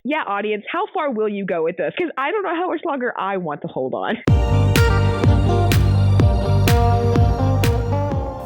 Yeah, audience, how far will you go with this? Because I don't know how much longer I want to hold on.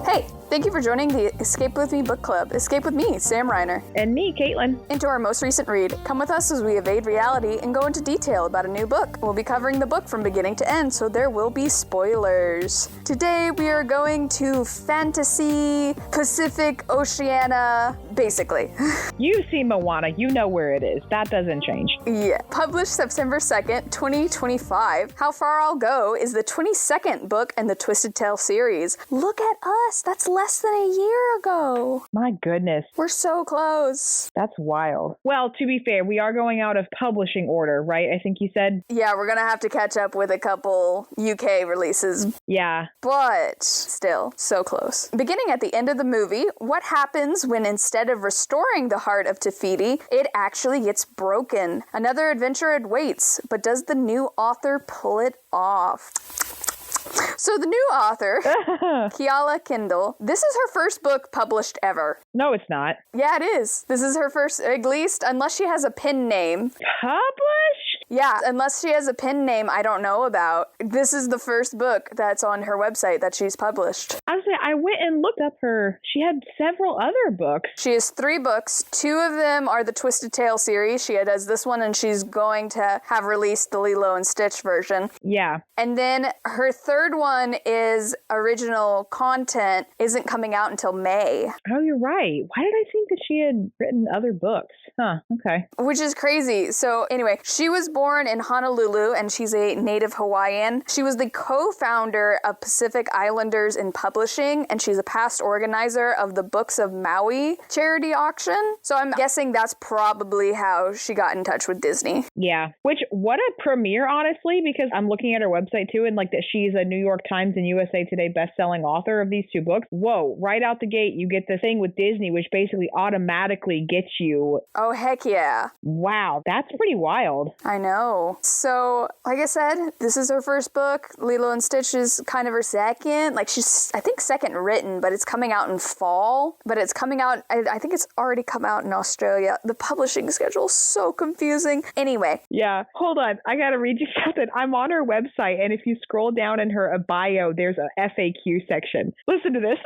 Hey, thank you for joining the Escape With Me Book Club. Escape with me, Sam Reiner. And me, Kaitlyn. Into our most recent read. Come with us as we evade reality and go into detail about a new book. We'll be covering the book from beginning to end, so there will be spoilers. Today we are going to fantasy, Pacific, Oceania, basically. You've seen Moana. You know where it is. That doesn't change. Yeah. Published September 2nd, 2025. How Far I'll Go is the 22nd book in the Twisted Tale series. Look at us. That's less than a year ago. My goodness. We're so close. That's wild. Well, to be fair, we are going out of publishing order, right? I think you said? Yeah, we're gonna have to catch up with a couple UK releases. Yeah. But still, so close. Beginning at the end of the movie, what happens when instead of restoring the heart of Te Fiti, it actually gets broken? Another adventure awaits, but does the new author pull it off? So the new author, Keala Kendall, this is her first book published ever. No, it's not. Yeah, it is. This is her first, at least, unless she has a pen name. Published? Yeah, unless she has a pen name I don't know about. This is the first book that's on her website that she's published. Honestly, I went and looked up her. She had several other books. She has 3 books. 2 of them are the Twisted Tale series. She does this one, and she's going to have released the Lilo and Stitch version. Yeah. And then her third one is original content, isn't coming out until May. Oh, you're right. Why did I think that she had written other books? Huh, okay. Which is crazy. So anyway, she was born in Honolulu, and she's a native Hawaiian. She was the co-founder of Pacific Islanders in Publishing, and she's a past organizer of the Books of Maui charity auction. So I'm guessing that's probably how she got in touch with Disney. Yeah. Which, what a premiere, honestly, because I'm looking at her website too, and like that she's a New York Times and USA Today best-selling author of these 2 books. Whoa, right out the gate, you get the thing with Disney, which basically automatically gets you. Oh, heck yeah. Wow, that's pretty wild. I know. So, like I said, this is her first book. Lilo and Stitch is kind of her second. Like, she's, I think, second written, but it's coming out in fall. But it's coming out, I think it's already come out in Australia. The publishing schedule is so confusing. Anyway. Yeah, hold on. I gotta read you something. I'm on her website, and if you scroll down in her bio, there's a FAQ section. Listen to this.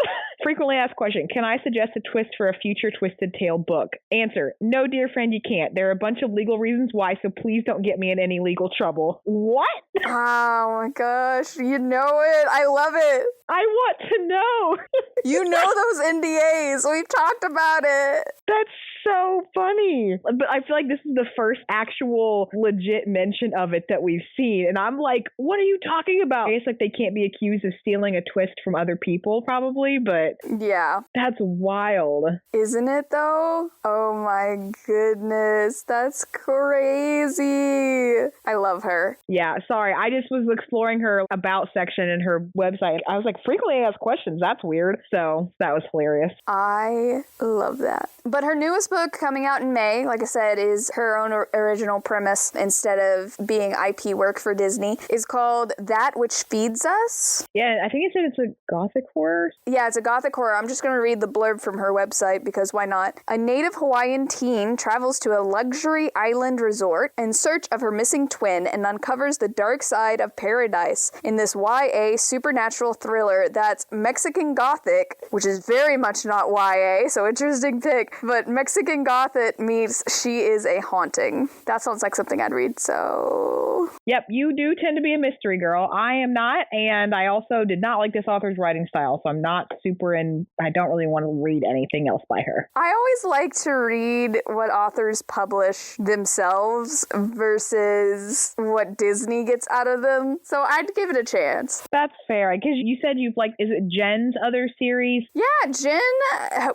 Frequently asked question. Can I suggest a twist for a future Twisted Tale book? Answer. No, dear friend, you can't. There are a bunch of legal reasons why, so please don't get me in any legal trouble. What? Oh my gosh. You know it. I love it. I want to know. You know those NDAs. We've talked about it. That's so funny. But I feel like this is the first actual legit mention of it that we've seen. And I'm like, what are you talking about? I guess like they can't be accused of stealing a twist from other people probably, but yeah. That's wild. Isn't it though? Oh my goodness. That's crazy. I love her. Yeah, sorry. I just was exploring her about section in her website. I was like, frequently asked questions. That's weird. So that was hilarious. I love that. But her newest book coming out in May, like I said, is her own original premise instead of being IP work for Disney, is called That Which Feeds Us. Yeah, I think it said it's a gothic horror. Yeah, it's a gothic horror. I'm just going to read the blurb from her website because why not? A native Hawaiian teen travels to a luxury island resort in search of her missing twin and uncovers the dark side of paradise in this YA supernatural thriller that's Mexican Gothic, which is very much not YA, so interesting pick, but Mexican Gothic meets She Is a Haunting. That sounds like something I'd read, so... Yep, you do tend to be a mystery girl. I am not, and I also did not like this author's writing style, so I'm not super I don't really want to read anything else by her. I always like to read what authors publish themselves versus what Disney gets out of them, so I'd give it a chance. That's fair, because you said you've is it Jen's other series? Yeah, Jen,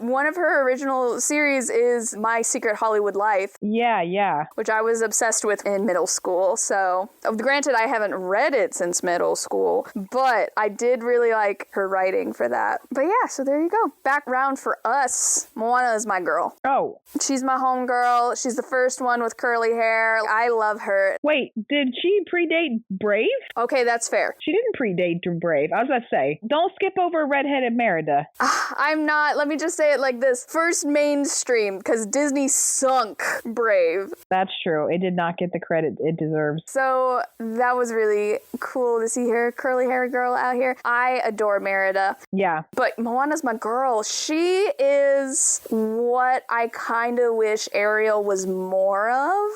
one of her original series is My Secret Hollywood Life. Yeah. Which I was obsessed with in middle school, so so. Granted, I haven't read it since middle school, but I did really like her writing for that. But yeah, so there you go. Background for us. Moana is my girl. Oh. She's my homegirl. She's the first one with curly hair. I love her. Wait, did she predate Brave? Okay, that's fair. She didn't predate Brave. I was about to say, don't skip over redheaded Merida. I'm not. Let me just say it like this. First mainstream, because Disney sunk Brave. That's true. It did not get the credit it deserves. So that was really cool to see her curly hair girl out here. I adore Merida. Yeah. But Moana's my girl. She is what I kind of wish Ariel was more of.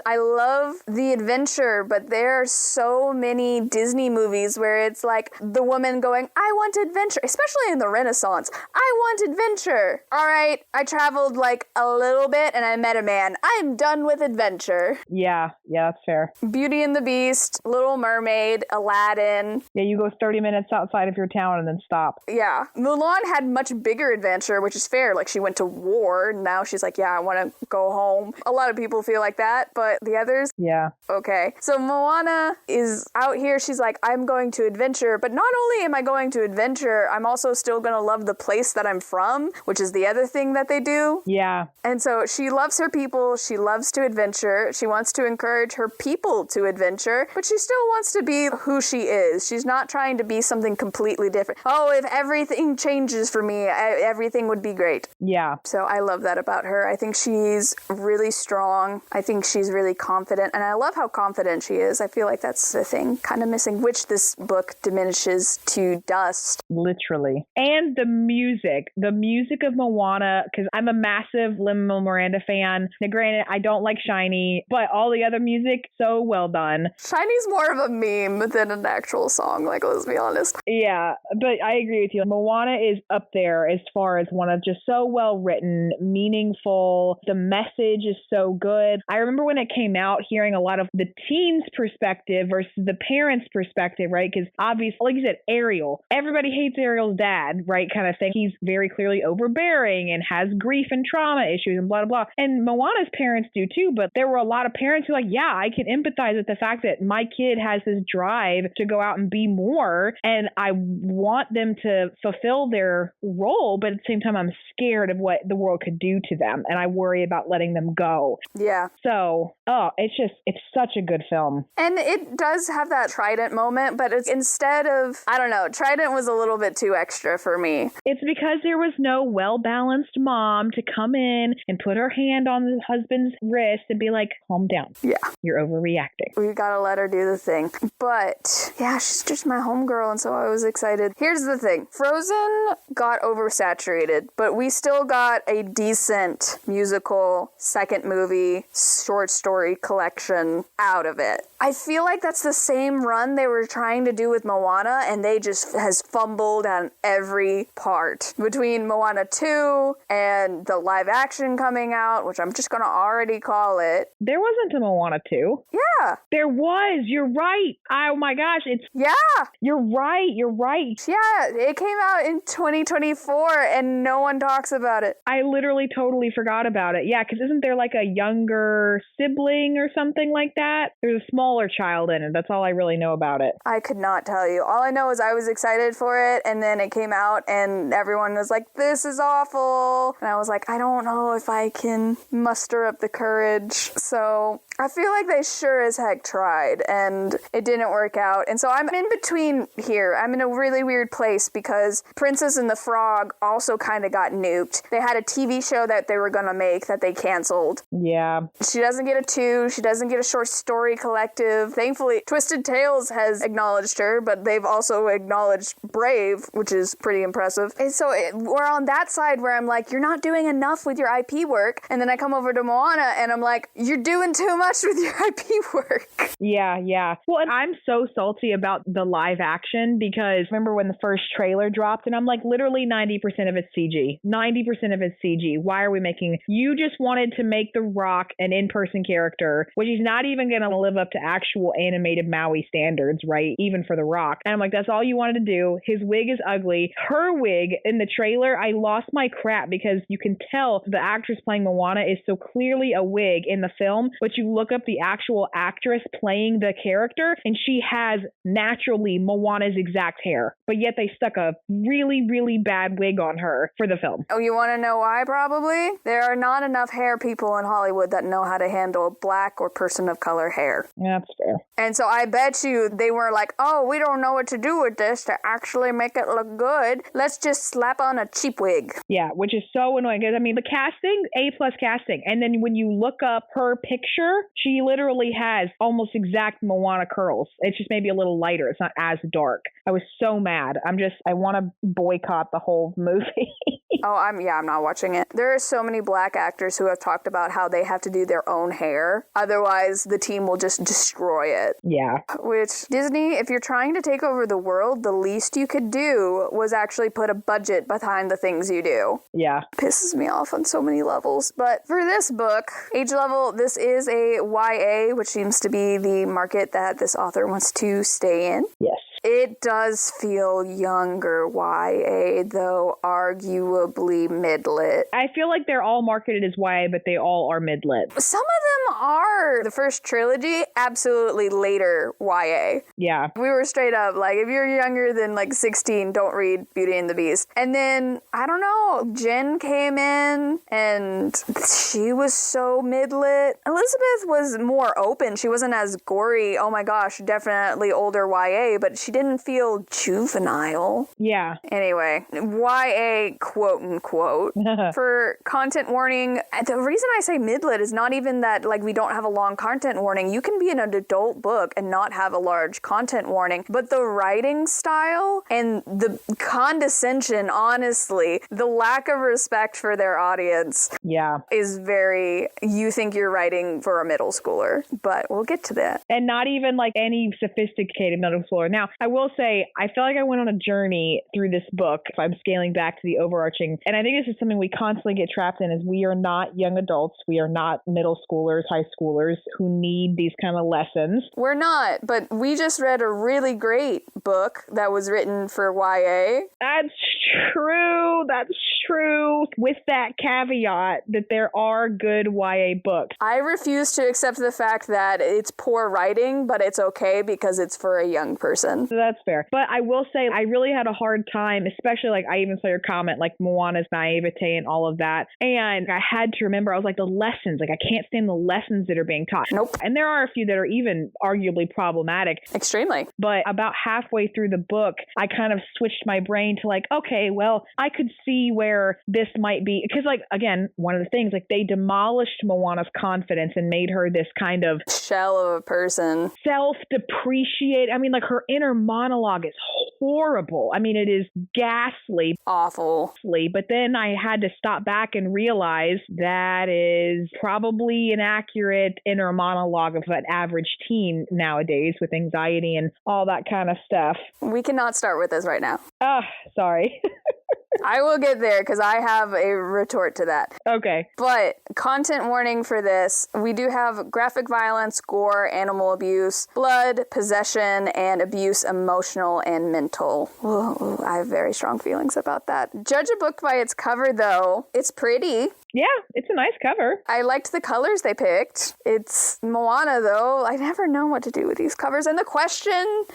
I love the adventure, but there are so many Disney movies where it's like the woman going, I want adventure, especially in the Renaissance. I want adventure. All right, I traveled like a little bit and I met a man. I'm done with adventure. Yeah, that's fair. Beauty and the Beast, Little Mermaid, Aladdin. Yeah, you go 30 minutes outside of your town and then stop. Yeah. Mulan had much bigger adventure, which is fair. Like, she went to war, and now she's like, yeah, I want to go home. A lot of people feel like that, but the others? Yeah. Okay. So Moana is out here. She's like, I'm going to adventure, but not only am I going to adventure, I'm also still going to love the place that I'm from, which is the other thing that they do. Yeah. And so she loves her people. She loves to adventure. She wants to encourage her people to adventure, but she still wants to be who she is. She's not trying to be something completely different. Oh, if everything changes for me, everything would be great. Yeah. So I love that about her. I think she's really strong. I think she's really confident. And I love how confident she is. I feel like that's the thing kind of missing, which this book diminishes to dust. Literally. And the music of Moana, because I'm a massive Lin-Manuel Miranda fan. Now, granted, I don't like Shiny, but all the other music, so well done. Shiny's more of a meme than an actual song, like, let's be honest. Yeah, but I agree with you. Moana is up there as far as one of just so well written, meaningful. The message is so good. I remember when it came out, hearing a lot of the teens' perspective versus the parents' perspective, right? Because obviously, like you said, Ariel. Everybody hates Ariel's dad, right? Kind of thing. He's very clearly overbearing and has grief and trauma issues and blah, blah, blah. And Moana's parents do too, but there were a lot of parents who were like, yeah, I can empathize with the fact that my kid has this drive to go out and be more, and I want them to fulfill their role, but at the same time, I'm scared of what the world could do to them, and I worry about letting them go. Yeah. So, it's such a good film. And it does have that Trident moment, but it's instead of, I don't know, Trident was a little bit too extra for me. It's because there was no well-balanced mom to come in and put her hand on the husband's wrist and be like, calm down. Yeah. You're overreacting. We gotta let her do the thing. But yeah, she's just my homegirl, and so I was excited. Here's the thing. Frozen got oversaturated, but we still got a decent musical second movie short story collection out of it. I feel like that's the same run they were trying to do with Moana, and they just has fumbled on every part. Between Moana 2 and the live action coming out, which I'm just gonna already call it. There wasn't a Moana 2. Yeah. There was. You're right. Oh my gosh. Yeah. You're right. Yeah. It came out in 2024 and no one talks about it. I literally totally forgot about it. Yeah, because isn't there like a younger sibling or something like that? There's a smaller child in it. That's all I really know about it. I could not tell you. All I know is I was excited for it, and then it came out and everyone was like, this is awful. And I was like, I don't know if I can muster up the courage. So I feel like they sure as heck tried, and it didn't work out. And so I'm in between here. I'm in a really weird place because Princess and the Frog also kind of got nuked. They had a TV show that they were going to make that they canceled. Yeah. She doesn't get a 2. She doesn't get a short story collective. Thankfully, Twisted Tales has acknowledged her, but they've also acknowledged Brave, which is pretty impressive. And so we're on that side where I'm like, you're not doing enough with your IP work. And then I come over to Moana and I'm like, you're doing too much with your IP work. Yeah. Well, and I'm so salty about the live action because remember when the first trailer dropped and I'm like, literally 90% of it's CG. 90% of it's CG. Why are we making... You just wanted to make The Rock an in-person character, which he's not even going to live up to actual animated Maui standards, right? Even for The Rock. And I'm like, that's all you wanted to do. His wig is ugly. Her wig in the trailer, I lost my crap because you can tell the actress playing Moana is so clearly a wig in the film, but you look up the actual actress actress playing the character, and she has naturally Moana's exact hair, but yet they stuck a really, really bad wig on her for the film. Oh, you want to know why? Probably there are not enough hair people in Hollywood that know how to handle black or person of color hair. That's fair. And so I bet you they were like, oh, we don't know what to do with this to actually make it look good. Let's just slap on a cheap wig. Yeah, which is so annoying because, I mean, the casting, A+ casting. And then when you look up her picture, she literally has almost exact Moana curls. It's just maybe a little lighter. It's not as dark. I was so mad. I want to boycott the whole movie. Oh, I'm not watching it. There are so many black actors who have talked about how they have to do their own hair. Otherwise, the team will just destroy it. Yeah. Which, Disney, if you're trying to take over the world, the least you could do was actually put a budget behind the things you do. Yeah. Pisses me off on so many levels. But for this book, age level, this is a YA, which seems to be the market that this author wants to stay in. Yes. It does feel younger YA, though arguably mid-lit. I feel like they're all marketed as YA, but they all are mid-lit. Some of them are. The first trilogy, absolutely later YA. Yeah. We were straight up like, if you're younger than like 16, don't read Beauty and the Beast. And then, I don't know, Jen came in and she was so mid-lit. Elizabeth was more open. She wasn't as gory. Oh my gosh, definitely older YA, but she didn't feel juvenile. Yeah. Anyway, YA quote unquote. For content warning, the reason I say mid-lit is not even that like we don't have a long content warning. You can be in an adult book and not have a large content warning, but the writing style and the condescension, honestly, the lack of respect for their audience is very, you think you're writing for a middle schooler, but we'll get to that. And not even like any sophisticated middle schooler. Now, I will say, I feel like I went on a journey through this book, if I'm scaling back to the overarching, and I think this is something we constantly get trapped in, is we are not young adults, we are not middle schoolers, high schoolers who need these kind of lessons. We're not, but we just read a really great book that was written for YA. That's true. With that caveat that there are good YA books. I refuse to accept the fact that it's poor writing, but it's okay because it's for a young person. So that's fair. But I will say, I really had a hard time, especially like I even saw your comment, like Moana's naivete and all of that. And I had to remember, I was like, the lessons, like I can't stand the lessons that are being taught. Nope. And there are a few that are even arguably problematic. Extremely. But about halfway through the book, I kind of switched my brain to like, okay, well, I could see where this might be. Because like, again, one of the things, like they demolished Moana's confidence and made her this kind of shell of a person. Self-depreciate. I mean, like her inner monologue is horrible. I mean, it is ghastly. Awful. But then I had to stop back and realize that is probably an accurate inner monologue of an average teen nowadays with anxiety and all that kind of stuff. We cannot start with this right now. Sorry. I will get there because I have a retort to that. Okay. But content warning for this, we do have graphic violence, gore, animal abuse, blood, possession, and abuse, emotional and mental. Ooh, I have very strong feelings about that. Judge a book by its cover, though. It's pretty. Yeah, it's a nice cover. I liked the colors they picked. It's Moana, though. I never know what to do with these covers. And the question's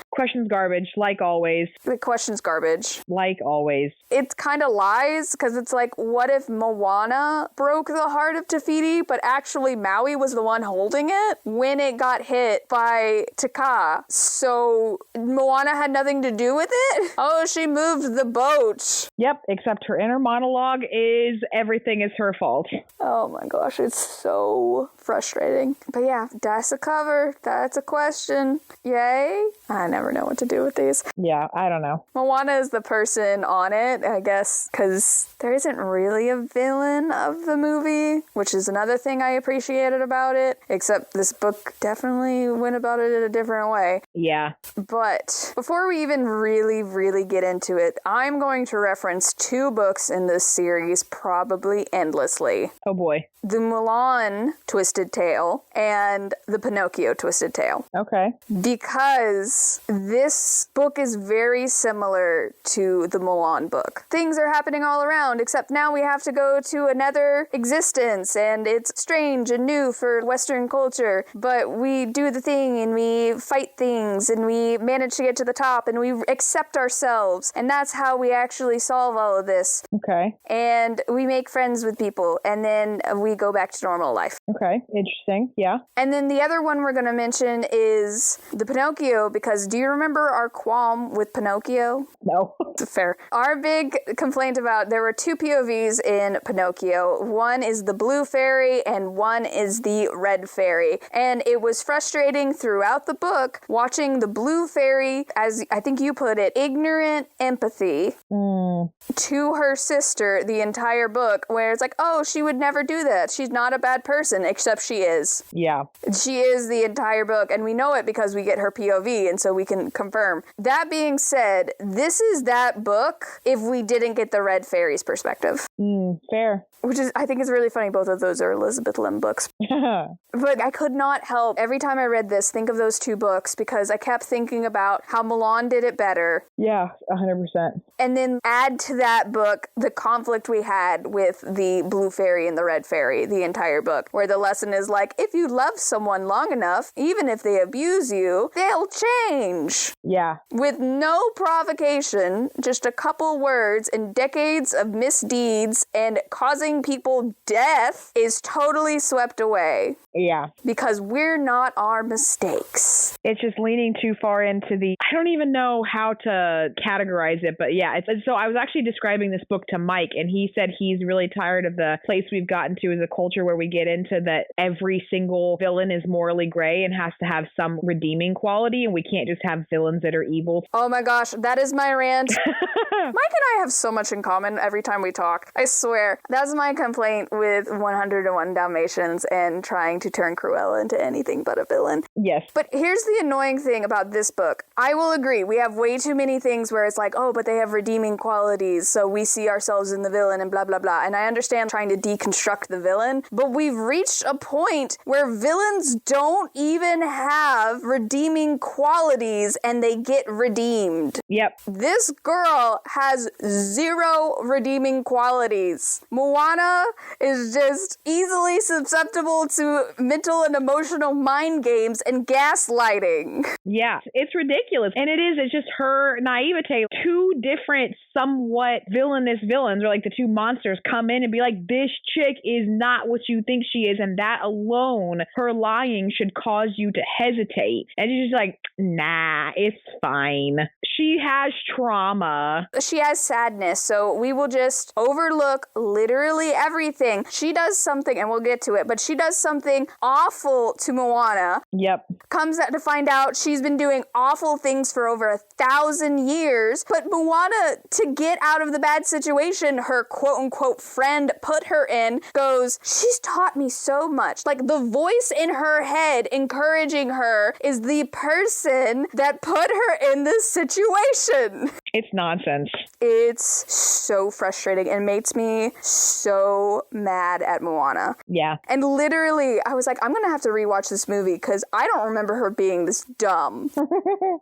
garbage, like always. The question's garbage. Like always. It's kind of lies, because it's like, what if Moana broke the heart of Te Fiti, but actually Maui was the one holding it when it got hit by Te Kā? So Moana had nothing to do with it? Oh, she moved the boat. Yep, except her inner monologue is everything is her fault. Oh my gosh, it's so frustrating. But yeah, that's a cover. That's a question. Yay. I never know what to do with these. Yeah, I don't know. Moana is the person on it, I guess, because there isn't really a villain of the movie, which is another thing I appreciated about it, except this book definitely went about it in a different way. Yeah. But before we even really get into it, I'm going to reference two books in this series probably endlessly. Oh boy. The Mulan twist twisted tale and the Pinocchio twisted tale. Okay. Because this book is very similar to the Mulan book. Things are happening all around, except now we have to go to another existence, and it's strange and new for Western culture, but we do the thing, and we fight things, and we manage to get to the top, and we accept ourselves, and that's how we actually solve all of this. Okay. And we make friends with people, and then we go back to normal life. Okay. Interesting. Yeah. And then the other one we're going to mention is the Pinocchio, because do you remember our qualm with Pinocchio? No. Fair. Our big complaint about, there were two POVs in Pinocchio. One is the blue fairy and one is the red fairy. And it was frustrating throughout the book watching the blue fairy, as I think you put it, ignorant empathy to her sister the entire book, where it's like, oh, she would never do that. She's not a bad person, except she is. Yeah. She is the entire book, and we know it because we get her POV, and so we can confirm. That being said, this is that book if we didn't get the red fairy's perspective. Fair. Which is, I think is really funny. Both of those are Elizabeth Lim books. But I could not help, every time I read this, think of those two books, because I kept thinking about how Mulan did it better. Yeah, 100%. And then add to that book the conflict we had with the blue fairy and the red fairy, the entire book, where the lesson is like, if you love someone long enough, even if they abuse you, they'll change. Yeah. With no provocation, just a couple words and decades of misdeeds and causing people death is totally swept away. Yeah. Because we're not our mistakes. It's just leaning too far into the, I don't even know how to categorize it, but yeah. So I was actually describing this book to Mike, and he said he's really tired of the place we've gotten to as a culture where we get into that every single villain is morally gray and has to have some redeeming quality, and we can't just have villains that are evil. Oh my gosh, that is my rant. Mike and I have so much in common every time we talk. I swear. That's my complaint with 101 Dalmatians and trying to turn Cruella into anything but a villain. Yes. But here's the annoying thing about this book. I will agree, we have way too many things where it's like, oh, but they have redeeming qualities, so we see ourselves in the villain and blah, blah, blah. And I understand trying to deconstruct the villain, but we've reached a point where villains don't even have redeeming qualities and they get redeemed. Yep. This girl has zero redeeming qualities. Moana is just easily susceptible to mental and emotional mind games and gaslighting. Yeah, it's ridiculous. And it's just her naivete. Two different, somewhat villainous villains, or like the two monsters, come in and be like, this chick is not what you think she is. And that alone, her lying, should cause you to hesitate. And she's just like, nah, it's fine. She has trauma. She has sadness, so we will just overlook literally everything. She does something, and we'll get to it, but she does something awful to Moana. Yep. Comes out to find out she's been doing awful things for over 1,000 years, but Moana, to get out of the bad situation her quote-unquote friend put her in, goes, she's taught me so much. Like, the voice in her head encouraging her is the person that put her in this situation. It's nonsense. It's so frustrating and makes me so mad at Moana. Yeah. And literally, I was like, I'm going to have to rewatch this movie because I don't remember her being this dumb.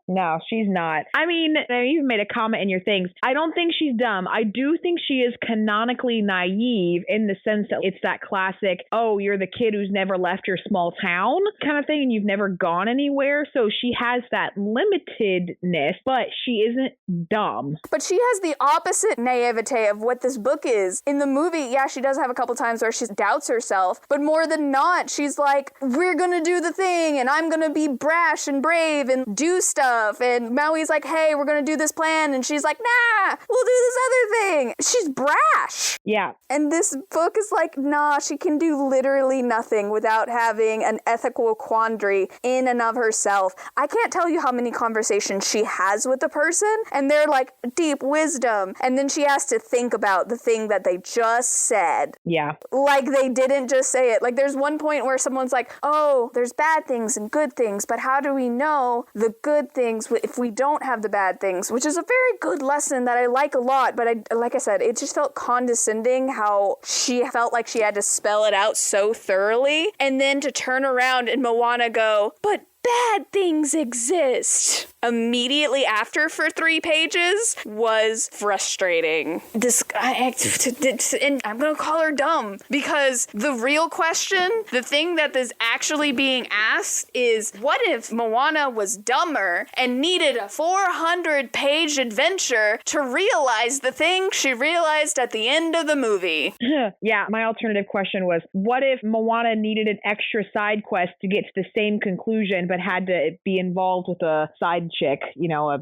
No, she's not. I mean, you even made a comment in your things. I don't think she's dumb. I do think she is canonically naive in the sense that it's that classic, oh, you're the kid who's never left your small town kind of thing, and you've never gone anywhere. So she has that limitedness, but she isn't dumb. But she has the opposite naivete of what this book is. In the movie, yeah, she does have a couple times where she doubts herself, but more than not, she's like, we're gonna do the thing, and I'm gonna be brash and brave and do stuff. And Maui's like, hey, we're gonna do this plan, and she's like, nah, we'll do this other thing. She's brash. Yeah. And this book is like, nah, she can do literally nothing without having an ethical quandary in and of herself. I can't tell you how many conversations she has with a person, and they're like deep wisdom, and then she has to think about the thing that they just said. Yeah. Like they didn't just say it. Like there's one point where someone's like, oh, there's bad things and good things, but how do we know the good things if we don't have the bad things? Which is a very good lesson that I like a lot, but like I said, it just felt condescending how she felt like she had to spell it out so thoroughly, and then to turn around and Moana go, but bad things exist immediately after for 3 pages was frustrating. And I'm gonna call her dumb, because the real question, the thing that is actually being asked is, what if Moana was dumber and needed a 400-page adventure to realize the thing she realized at the end of the movie? Yeah, my alternative question was, what if Moana needed an extra side quest to get to the same conclusion, but had to be involved with a side chick,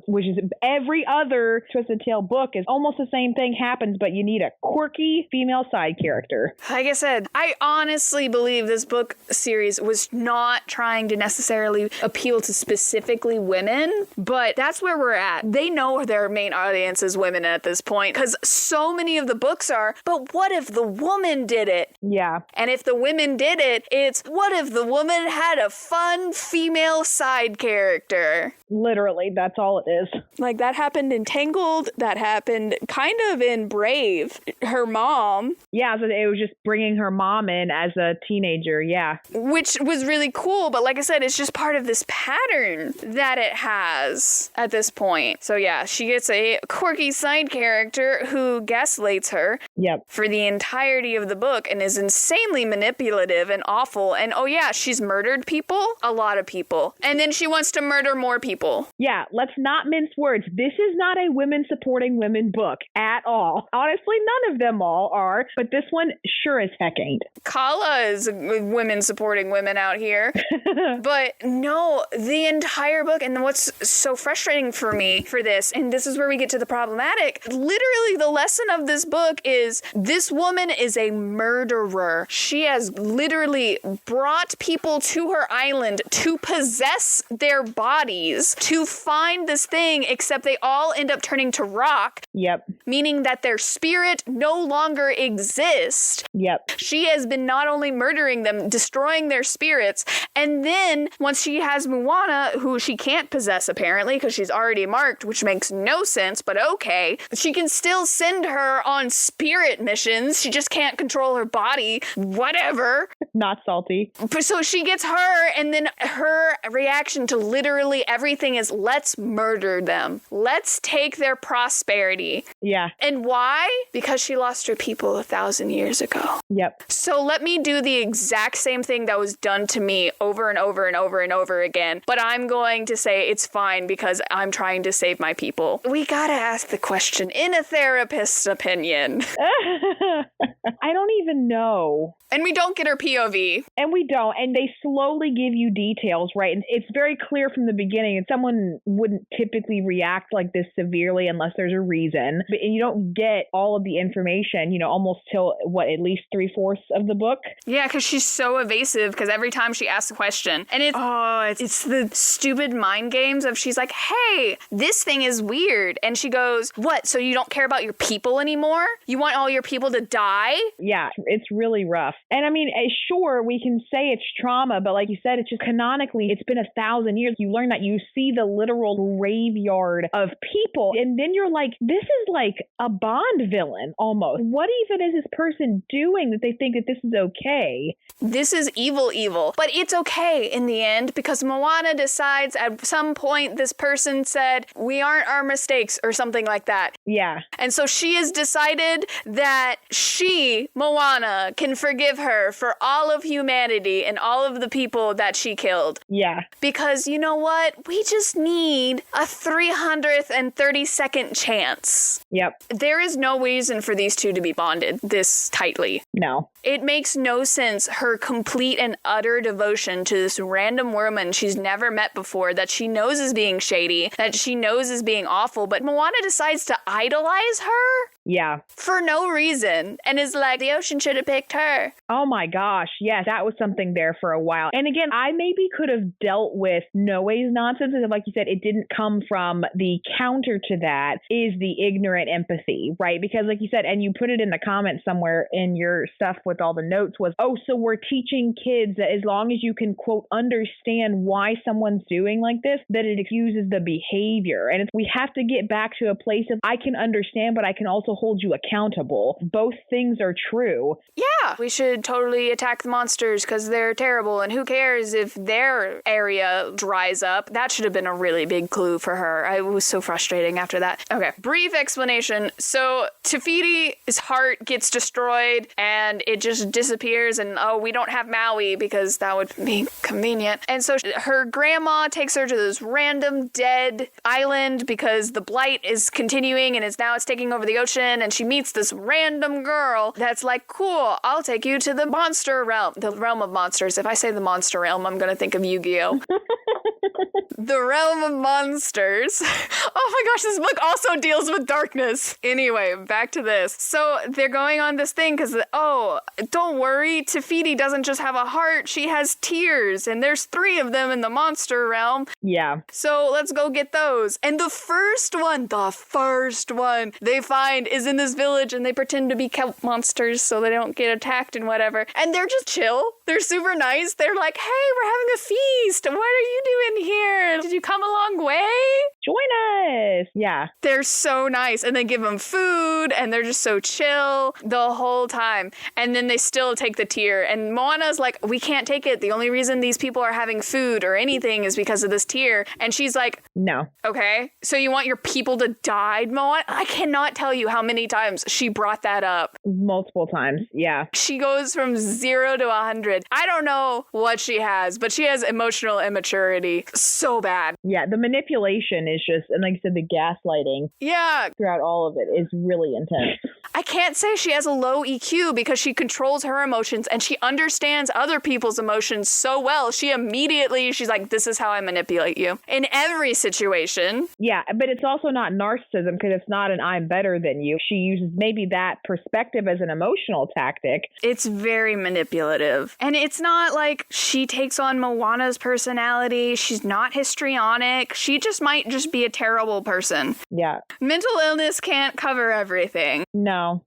which is every other Twisted Tale book is almost the same thing happens, but you need a quirky female side character. Like I said, I honestly believe this book series was not trying to necessarily appeal to specifically women, but that's where we're at. They know their main audience is women at this point, because so many of the books are, but what if the woman did it? Yeah. And if the women did it, it's what if the woman had a fun female side character? Literally, that's all it is. Like, that happened in Tangled, that happened kind of in Brave. Her mom. Yeah, so it was just bringing her mom in as a teenager, yeah. Which was really cool, but like I said, it's just part of this pattern that it has at this point. So yeah, she gets a quirky side character who gaslights her for the entirety of the book and is insanely manipulative and awful. And oh yeah, she's murdered people, a lot of people. And then she wants to murder more people. Yeah, let's not mince words. This is not a women supporting women book at all. Honestly, none of them all are, but this one sure as heck ain't. Kala is women supporting women out here. But no, the entire book, and what's so frustrating for me for this, and this is where we get to the problematic, literally the lesson of this book is this woman is a murderer. She has literally brought people to her island to possess their bodies, to find this thing, except they all end up turning to rock. Yep. Meaning that their spirit no longer exists. Yep. She has been not only murdering them, destroying their spirits, and then once she has Moana, who she can't possess apparently because she's already marked, which makes no sense, but okay, she can still send her on spirit missions. She just can't control her body. Whatever. Not salty. But so she gets her, and then her reaction to literally everything is, let's murder them. Let's take their prosperity. Yeah. And why? Because she lost her people 1,000 years ago. Yep. So let me do the exact same thing that was done to me over and over and over and over again. But I'm going to say it's fine because I'm trying to save my people. We gotta ask the question in a therapist's opinion. I don't even know. And we don't get her POV. And we don't. And they slowly give you details, right? And it's very clear from the beginning that someone wouldn't typically react like this severely unless there's a reason. And you don't get all of the information, almost till, at least 3/4 of the book? Yeah, because she's so evasive, because every time she asks a question, and it's the stupid mind games of she's like, hey, this thing is weird. And she goes, what? So you don't care about your people anymore? You want all your people to die? Yeah, it's really rough. And I mean, sure, we can say it's trauma, but like you said, it's just canonically, it's been 1,000 years. You learn that you see the literal graveyard of people. And then you're like, this is like a Bond villain almost. What even is this person doing that they think that this is okay? This is evil. But it's okay in the end because Moana decides at some point this person said, we aren't our mistakes or something like that. Yeah. And so she has decided that she, Moana, can forgive her for all of humanity and all of the people that she killed. Yeah. Because you know what? We just need a 332nd chance. Yep. There is no reason for these two to be bonded this tightly. No. It makes no sense, her complete and utter devotion to this random woman she's never met before, that she knows is being shady, that she knows is being awful, but Moana decides to idolize her? Yeah. For no reason. And is like, the ocean should have picked her. Oh my gosh. Yes, that was something there for a while. And again, I maybe could have dealt with Noe's nonsense. And like you said, it didn't come from the counter to that is the ignorant empathy, right? Because like you said, and you put it in the comments somewhere in your stuff with all the notes was, oh, so we're teaching kids that as long as you can, quote, understand why someone's doing like this, that it excuses the behavior. And we have to get back to a place of I can understand, but I can also hold you accountable. Both things are true. Yeah, we should totally attack the monsters because they're terrible. And who cares if their area dries up? That should have been a really big clue for her. It was so frustrating after that. Okay, brief explanation. So Tafiti's heart gets destroyed and it just disappears. And oh, we don't have Maui because that would be convenient. And so her grandma takes her to this random dead island because the blight is continuing and it's taking over the ocean. And she meets this random girl that's like, cool, I'll take you to the monster realm. The realm of monsters. If I say the monster realm, I'm going to think of Yu-Gi-Oh! The realm of monsters. Oh my gosh, this book also deals with darkness. Anyway, back to this. So they're going on this thing because, oh, don't worry, Tafiti doesn't just have a heart, she has tears, and there's 3 of them in the monster realm. Yeah. So let's go get those. And the first one they find is in this village, and they pretend to be kelp monsters so they don't get attacked and whatever. And they're just chill. They're super nice. They're like, hey, we're having a feast. What are you doing here? Did you come a long way? Join us. Yeah. They're so nice. And they give them food and they're just so chill the whole time. And then they still take the tear. And Moana's like, we can't take it. The only reason these people are having food or anything is because of this tear. And she's like, no. Okay. So you want your people to die, Moana? I cannot tell you how many times she brought that up. Multiple times. Yeah. She goes from 0 to 100. I don't know what she has, but she has emotional immaturity so bad. Yeah. The manipulation is just, and like I said, the gaslighting. Yeah. Throughout all of it is really intense. I can't say she has a low EQ because she controls her emotions and she understands other people's emotions so well. She's like, this is how I manipulate you in every situation. Yeah, but it's also not narcissism because it's not an I'm better than you. She uses maybe that perspective as an emotional tactic. It's very manipulative. And it's not like she takes on Moana's personality. She's not histrionic. She just might just be a terrible person. Yeah. Mental illness can't cover everything. No.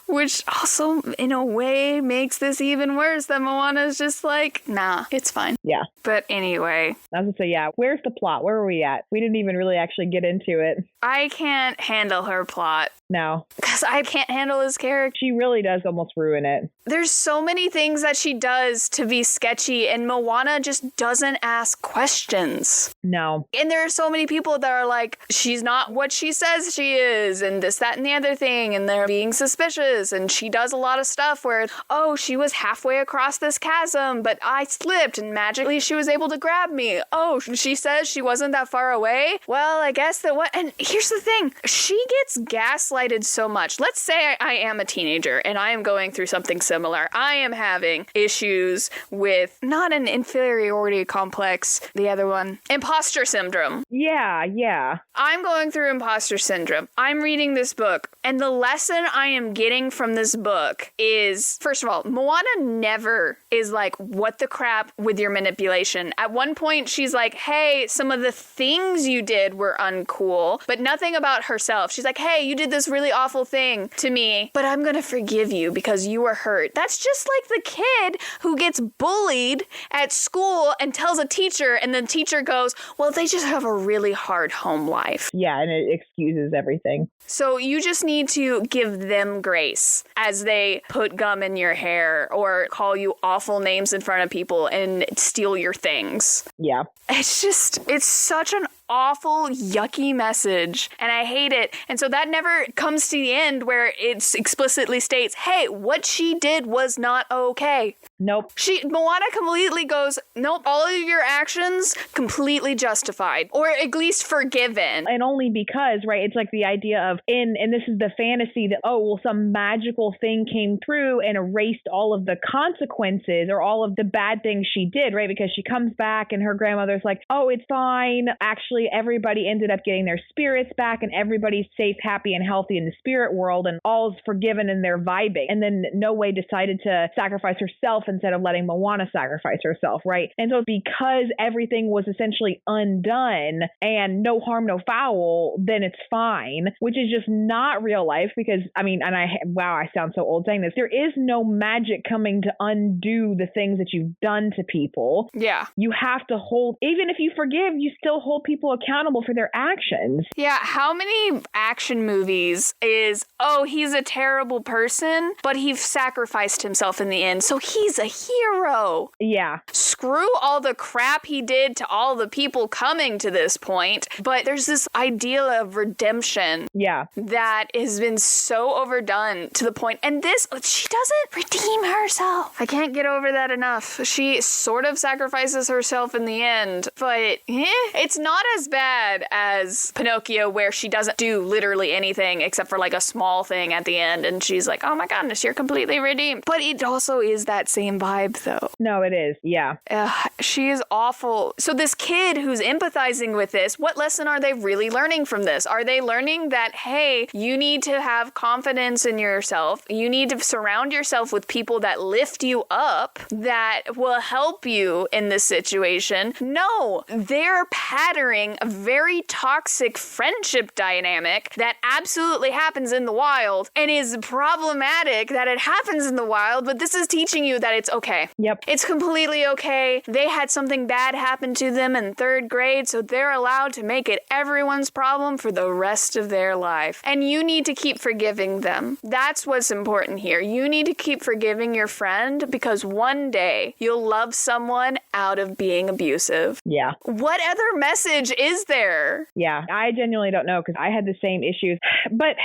Which also, in a way, makes this even worse that Moana's just like, nah, it's fine. Yeah. But anyway. I was going to say, yeah, where's the plot? Where are we at? We didn't even really actually get into it. I can't handle her plot. No. Because I can't handle his character. She really does almost ruin it. There's so many things that she does to be sketchy, and Moana just doesn't ask questions. No. And there are so many people that are like, she's not what she says she is, and this, that, and the other thing, and they're being suspicious, and she does a lot of stuff where, oh, she was halfway across this chasm, but I slipped, and magically she was able to grab me. Oh, she says she wasn't that far away? Well, I guess that what... And here's the thing. She gets gaslighted so much. Let's say I am a teenager, and I am going through something similar. I am having issues with not an inferiority complex, the other one, imposter syndrome. Yeah. I'm going through imposter syndrome. I'm reading this book, and the lesson I am getting from this book is, first of all, Moana never is like, what the crap with your manipulation. At one point, she's like, hey, some of the things you did were uncool, but nothing about herself. She's like, hey, you did this really awful thing to me, but I'm gonna forgive you because you were hurt. That's just like the kid who gets bullied at school and tells a teacher, and the teacher goes, well, they just have a really hard home life. Yeah, and it excuses everything. So you just need to give them grace as they put gum in your hair or call you awful names in front of people and steal your things. Yeah. It's such an awful, yucky message, and I hate it. And so that never comes to the end where it explicitly states, hey, what she did was not okay. Nope. Moana completely goes, nope, all of your actions completely justified, or at least forgiven. And only because, right, it's like the idea of, and this is the fantasy that, oh, well, some magical thing came through and erased all of the consequences or all of the bad things she did, right? Because she comes back and her grandmother's like, oh, it's fine. Actually, eventually everybody ended up getting their spirits back and everybody's safe, happy, and healthy in the spirit world and all's forgiven and they're vibing. And then No Way decided to sacrifice herself instead of letting Moana sacrifice herself, right? And so because everything was essentially undone and no harm, no foul, then it's fine, which is just not real life because, I sound so old saying this. There is no magic coming to undo the things that you've done to people. Yeah. You have to hold, even if you forgive, you still hold people accountable for their actions. Yeah. How many action movies is, he's a terrible person, but he sacrificed himself in the end, so he's a hero. Yeah. Screw all the crap he did to all the people coming to this point, but there's this idea of redemption. Yeah. That has been so overdone to the point, and she doesn't redeem herself. I can't get over that enough. She sort of sacrifices herself in the end, but it's not as bad as Pinocchio, where she doesn't do literally anything except for like a small thing at the end, and she's like, oh my goodness, you're completely redeemed. But it also is that same vibe, though. No, it is. Yeah. She is awful. So this kid who's empathizing with this, what lesson are they really learning from this? Are they learning that, hey, you need to have confidence in yourself. You need to surround yourself with people that lift you up, that will help you in this situation? No, they're patterning a very toxic friendship dynamic that absolutely happens in the wild and is problematic that it happens in the wild, but this is teaching you that it's okay. Yep. It's completely okay. They had something bad happen to them in 3rd grade, so they're allowed to make it everyone's problem for the rest of their life. And you need to keep forgiving them. That's what's important here. You need to keep forgiving your friend because one day you'll love someone out of being abusive. Yeah. What other message is there? Yeah, I genuinely don't know because I had the same issues. But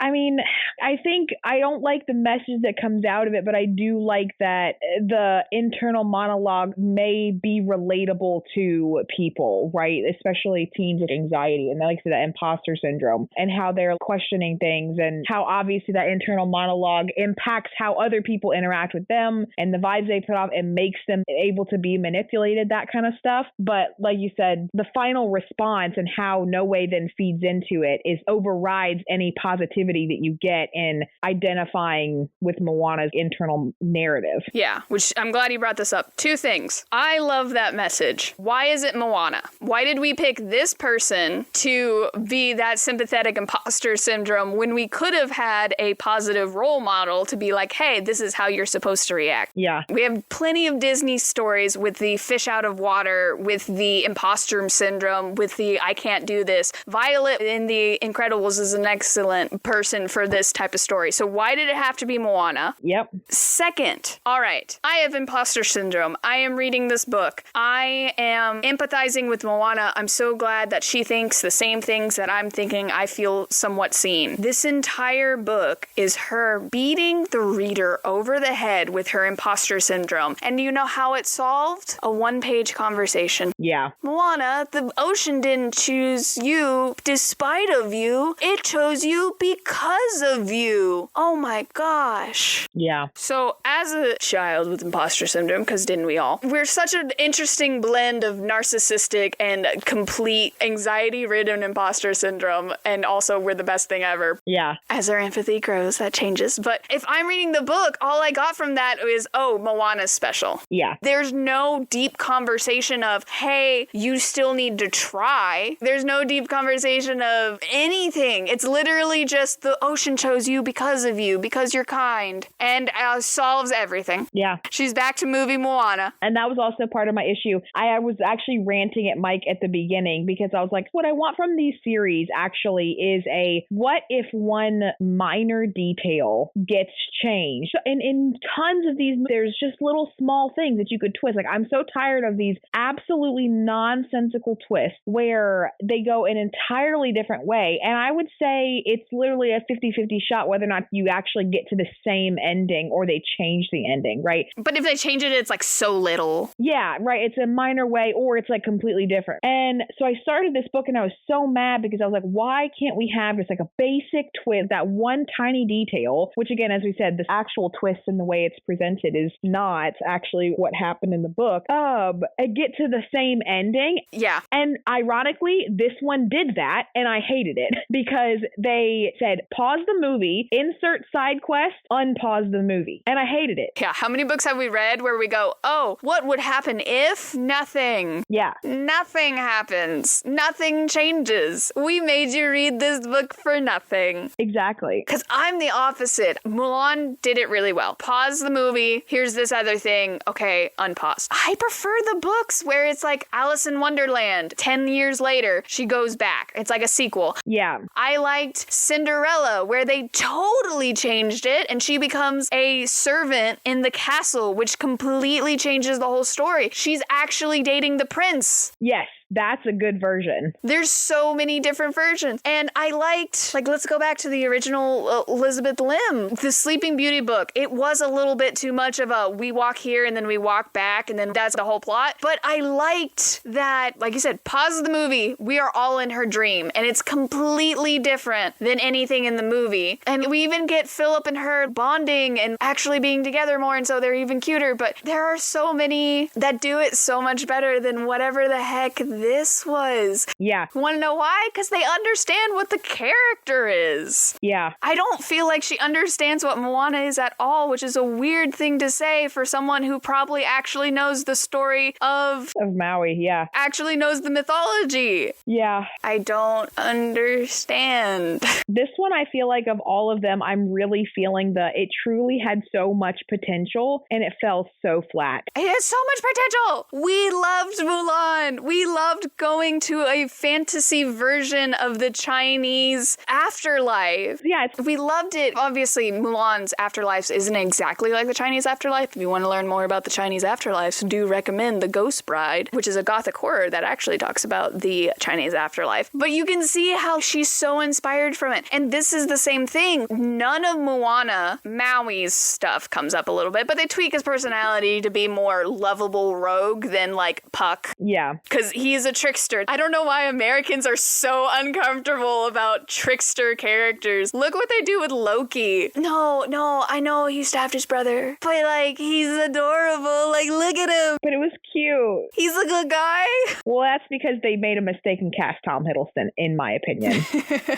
I think I don't like the message that comes out of it, but I do like that the internal monologue may be relatable to people, right? Especially teens with anxiety and like I said, that imposter syndrome and how they're questioning things and how obviously that internal monologue impacts how other people interact with them and the vibes they put off and makes them able to be manipulated, that kind of stuff. But like you said, the final response and how No Way then feeds into it is overrides any positivity that you get in identifying with Moana's internal narrative. Yeah, which I'm glad you brought this up. 2 things. I love that message. Why is it Moana? Why did we pick this person to be that sympathetic imposter syndrome when we could have had a positive role model to be like, hey, this is how you're supposed to react? Yeah. We have plenty of Disney stories with the fish out of water, with the imposter syndrome, with the I can't do this. Violet in The Incredibles is an excellent person for this type of story. So why did it have to be Moana? Yep. Second, all right, I have imposter syndrome. I am reading this book. I am empathizing with Moana. I'm so glad that she thinks the same things that I'm thinking. I feel somewhat seen. This entire book is her beating the reader over the head with her imposter syndrome. And you know how it's solved? A 1-page conversation. Yeah. Moana, the ocean didn't choose you despite of you. It chose you because of you. Oh my gosh. Yeah. So as a child with imposter syndrome, because didn't we all? We're such an interesting blend of narcissistic and complete anxiety-ridden imposter syndrome, and also we're the best thing ever. Yeah. As our empathy grows, that changes. But if I'm reading the book, all I got from that is, Moana's special. Yeah. There's no deep conversation of, hey, you still need to try. There's no deep conversation of anything. It's literally just the ocean chose you because of you, because you're kind, and solves everything. Yeah. She's back to movie Moana. And that was also part of my issue. I was actually ranting at Mike at the beginning because I was like, what I want from these series actually is what if one minor detail gets changed? And in tons of these, there's just little small things that you could twist. Like, I'm so tired of these absolutely nonsensical twists where they go an entirely different way. And I would say it's literally a 50-50 shot whether or not you actually get to the same ending or they change the ending, right? But if they change it, it's like so little. Yeah, right. It's a minor way or it's like completely different. And so I started this book and I was so mad because I was like, why can't we have just like a basic twist, that one tiny detail, which again, as we said, the actual twist in the way it's presented is not actually what happened in the book, and get to the same ending. Yeah. And And ironically, this one did that, and I hated it because they said, pause the movie, insert side quest, unpause the movie. And I hated it. Yeah, how many books have we read where we go, oh, what would happen if? Nothing. Yeah. Nothing happens. Nothing changes. We made you read this book for nothing. Exactly. Because I'm the opposite. Mulan did it really well. Pause the movie. Here's this other thing. Okay, unpause. I prefer the books where it's like Alice in Wonderland. 10 years later, she goes back. It's like a sequel. Yeah. I liked Cinderella, where they totally changed it and she becomes a servant in the castle, which completely changes the whole story. She's actually dating the prince. Yes. That's a good version. There's so many different versions. And I liked, like, let's go back to the original Elizabeth Lim, the Sleeping Beauty book. It was a little bit too much of a, we walk here and then we walk back and then that's the whole plot. But I liked that, like you said, pause the movie. We are all in her dream. And it's completely different than anything in the movie. And we even get Philip and her bonding and actually being together more. And so they're even cuter. But there are so many that do it so much better than whatever the heck this was. Yeah. Want to know why? Because they understand what the character is. Yeah. I don't feel like she understands what Moana is at all, which is a weird thing to say for someone who probably actually knows the story of Maui. Yeah. Actually knows the mythology. Yeah. I don't understand. This one, I feel like of all of them, I'm really feeling it truly had so much potential and it fell so flat. It has so much potential. We loved Mulan. We loved going to a fantasy version of the Chinese afterlife. Yeah. We loved it. Obviously, Mulan's afterlife isn't exactly like the Chinese afterlife. If you want to learn more about the Chinese afterlife, do recommend The Ghost Bride, which is a gothic horror that actually talks about the Chinese afterlife. But you can see how she's so inspired from it. And this is the same thing. None of Moana, Maui's stuff comes up a little bit, but they tweak his personality to be more lovable rogue than like Puck. Yeah. Because he's a trickster. I don't know why Americans are so uncomfortable about trickster characters. Look what they do with Loki. No, I know he stabbed his brother, but like, he's adorable. Like, look at him. But it was cute. He's a good guy. Well, that's because they made a mistake and cast Tom Hiddleston, in my opinion,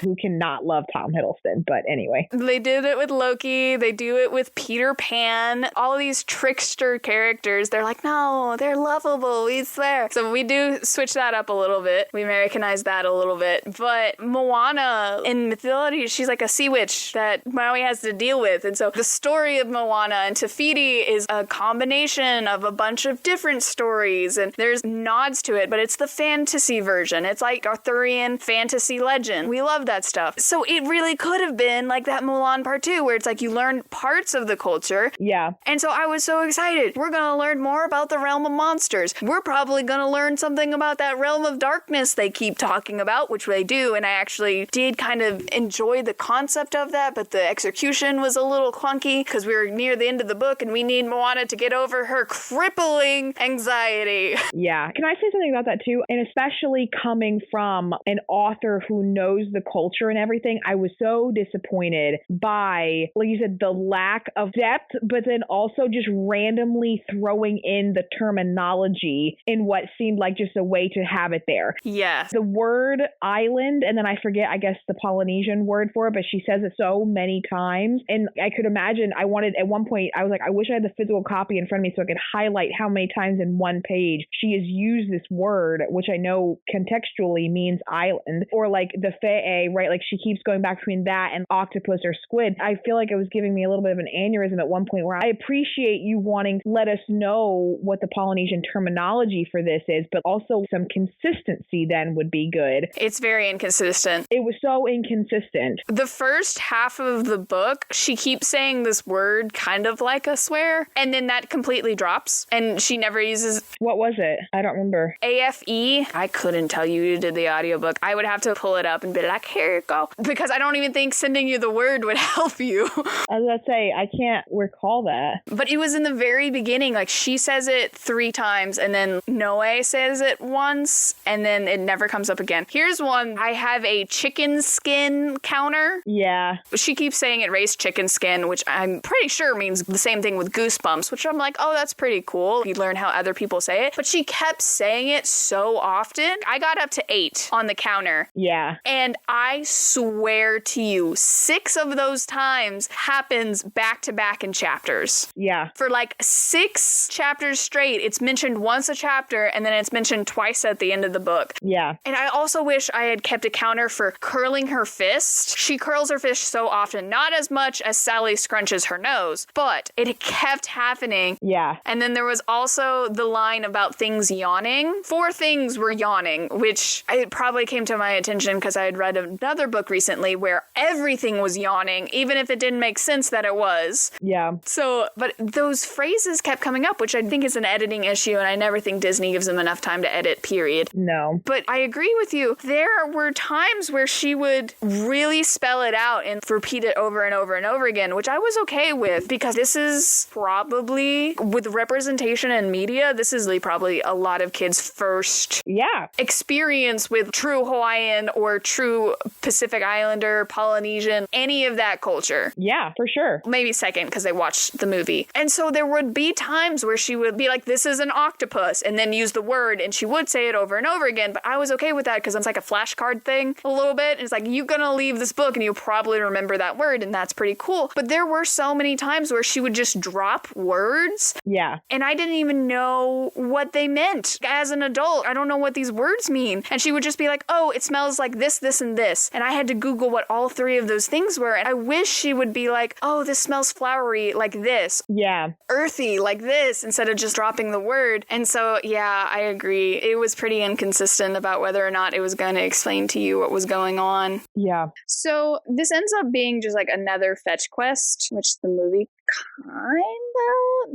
who cannot love Tom Hiddleston. But anyway. They did it with Loki. They do it with Peter Pan. All of these trickster characters, they're like, no, they're lovable. He's there. So we do switch that up a little bit. We Americanize that a little bit. But Moana, in mythology, she's like a sea witch that Maui has to deal with. And so the story of Moana and Te Fiti is a combination of a bunch of different stories. And there's nods to it, but it's the fantasy version. It's like Arthurian fantasy legend. We love that stuff. So it really could have been like that Mulan Part 2, where it's like you learn parts of the culture. Yeah. And so I was so excited. We're going to learn more about the realm of monsters. We're probably going to learn something about that realm of darkness they keep talking about, which they do. And I actually did kind of enjoy the concept of that, but the execution was a little clunky because we were near the end of the book and we need Moana to get over her crippling anxiety. Yeah. Can I say something about that too? And especially coming from an author who knows the culture and everything, I was so disappointed by, like you said, the lack of depth, but then also just randomly throwing in the terminology in what seemed like just a way to have it there. Yes. The word island, and then I forget, I guess, the Polynesian word for it, but she says it so many times. And I could imagine, I wanted, at one point, I was like, I wish I had the physical copy in front of me so I could highlight how many times in one page she has used this word, which I know contextually means island, or like the fe'e, right? Like she keeps going back between that and octopus or squid. I feel like it was giving me a little bit of an aneurysm at one point where I appreciate you wanting to let us know what the Polynesian terminology for this is, but also some consistency then would be good. It's very inconsistent. It was so inconsistent. The first half of the book, she keeps saying this word kind of like a swear, and then that completely drops, and she never uses... What was it? I don't remember. AFE. I couldn't tell you did the audiobook. I would have to pull it up and be like, here you go. Because I don't even think sending you the word would help you. I was going to say, I can't recall that. But it was in the very beginning. Like, she says it 3 times, and then Noe says says it once and then it never comes up again. Here's one. I have a chicken skin counter. Yeah. She keeps saying it raised chicken skin, which I'm pretty sure means the same thing with goosebumps, which I'm like, oh, that's pretty cool. You learn how other people say it. But she kept saying it so often. I got up to 8 on the counter. Yeah. And I swear to you, 6 of those times happens back to back in chapters. Yeah. For like 6 chapters straight, it's mentioned once a chapter and then it's mentioned twice at the end of the book. Yeah. And I also wish I had kept a counter for curling her fist. She curls her fist so often, not as much as Sally scrunches her nose, but it kept happening. Yeah. And then there was also the line about things yawning. 4 things were yawning, which it probably came to my attention because I had read another book recently where everything was yawning, even if it didn't make sense that it was. Yeah. So, but those phrases kept coming up, which I think is an editing issue, and I never think Disney gives them enough time to edit, period. No. But I agree with you. There were times where she would really spell it out and repeat it over and over and over again, which I was okay with because this is probably, with representation in media, this is probably a lot of kids' first experience with true Hawaiian or true Pacific Islander, Polynesian, any of that culture. Yeah, for sure. Maybe second because they watched the movie. And so there would be times where she would be like, this is an octopus, and then use the word, and she would say it over and over again. But I was okay with that because it's like a flashcard thing a little bit. And it's like, you're going to leave this book and you'll probably remember that word, and that's pretty cool. But there were so many times where she would just drop words. Yeah. And I didn't even know what they meant. As an adult, I don't know what these words mean. And she would just be like, oh, it smells like this, this, and this. And I had to Google what all 3 of those things were. And I wish she would be like, oh, this smells flowery like this. Yeah. Earthy like this, instead of just dropping the word. And so, yeah, I agree. It was pretty inconsistent about whether or not it was going to explain to you what was going on. Yeah. So this ends up being just like another fetch quest, which the movie kind of...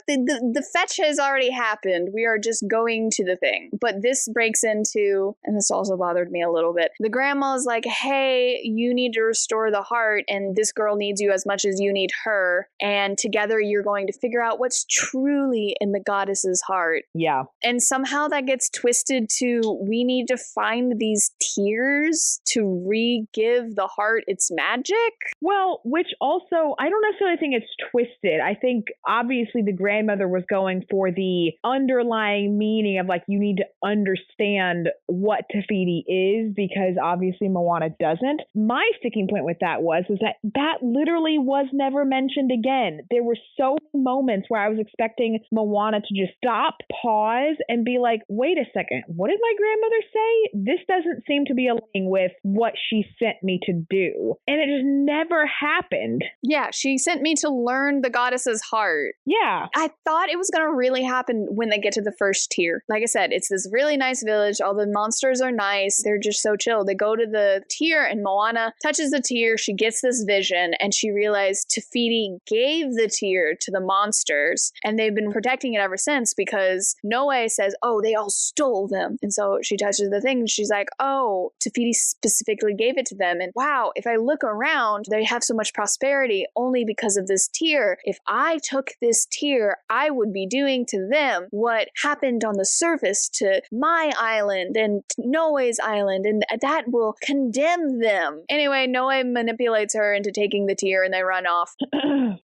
The fetch has already happened. We are just going to the thing. But this breaks into, and this also bothered me a little bit, the grandma's like, hey, you need to restore the heart, and this girl needs you as much as you need her, and together you're going to figure out what's truly in the goddess's heart. Yeah. And somehow that gets twisted to, we need to find these tears to re-give the heart its magic. Well, which also, I don't necessarily think it's twisted. I think obviously the grandmother was going for the underlying meaning of like, you need to understand what Te Fiti is, because obviously Moana doesn't. My sticking point with that was that literally was never mentioned again. There were so many moments where I was expecting Moana to just stop, pause, and be like, wait a second, what did my grandmother say? This doesn't seem to be aligning with what she sent me to do. And it just never happened. Yeah, she sent me to learn the goddess's heart. Yeah. I thought it was going to really happen when they get to the first tier. Like I said, it's this really nice village. All the monsters are nice. They're just so chill. They go to the tier and Moana touches the tier. She gets this vision and she realized Te Fiti gave the tier to the monsters and they've been protecting it ever since because Noe says, oh, they all stole them. And so she touches the thing and she's like, oh, Te Fiti specifically gave it to them. And wow, if I look around, they have so much prosperity only because of this tier. If I took this tier, I would be doing to them what happened on the surface to my island and Noe's island, and that will condemn them. Anyway, Noe manipulates her into taking the tier and they run off.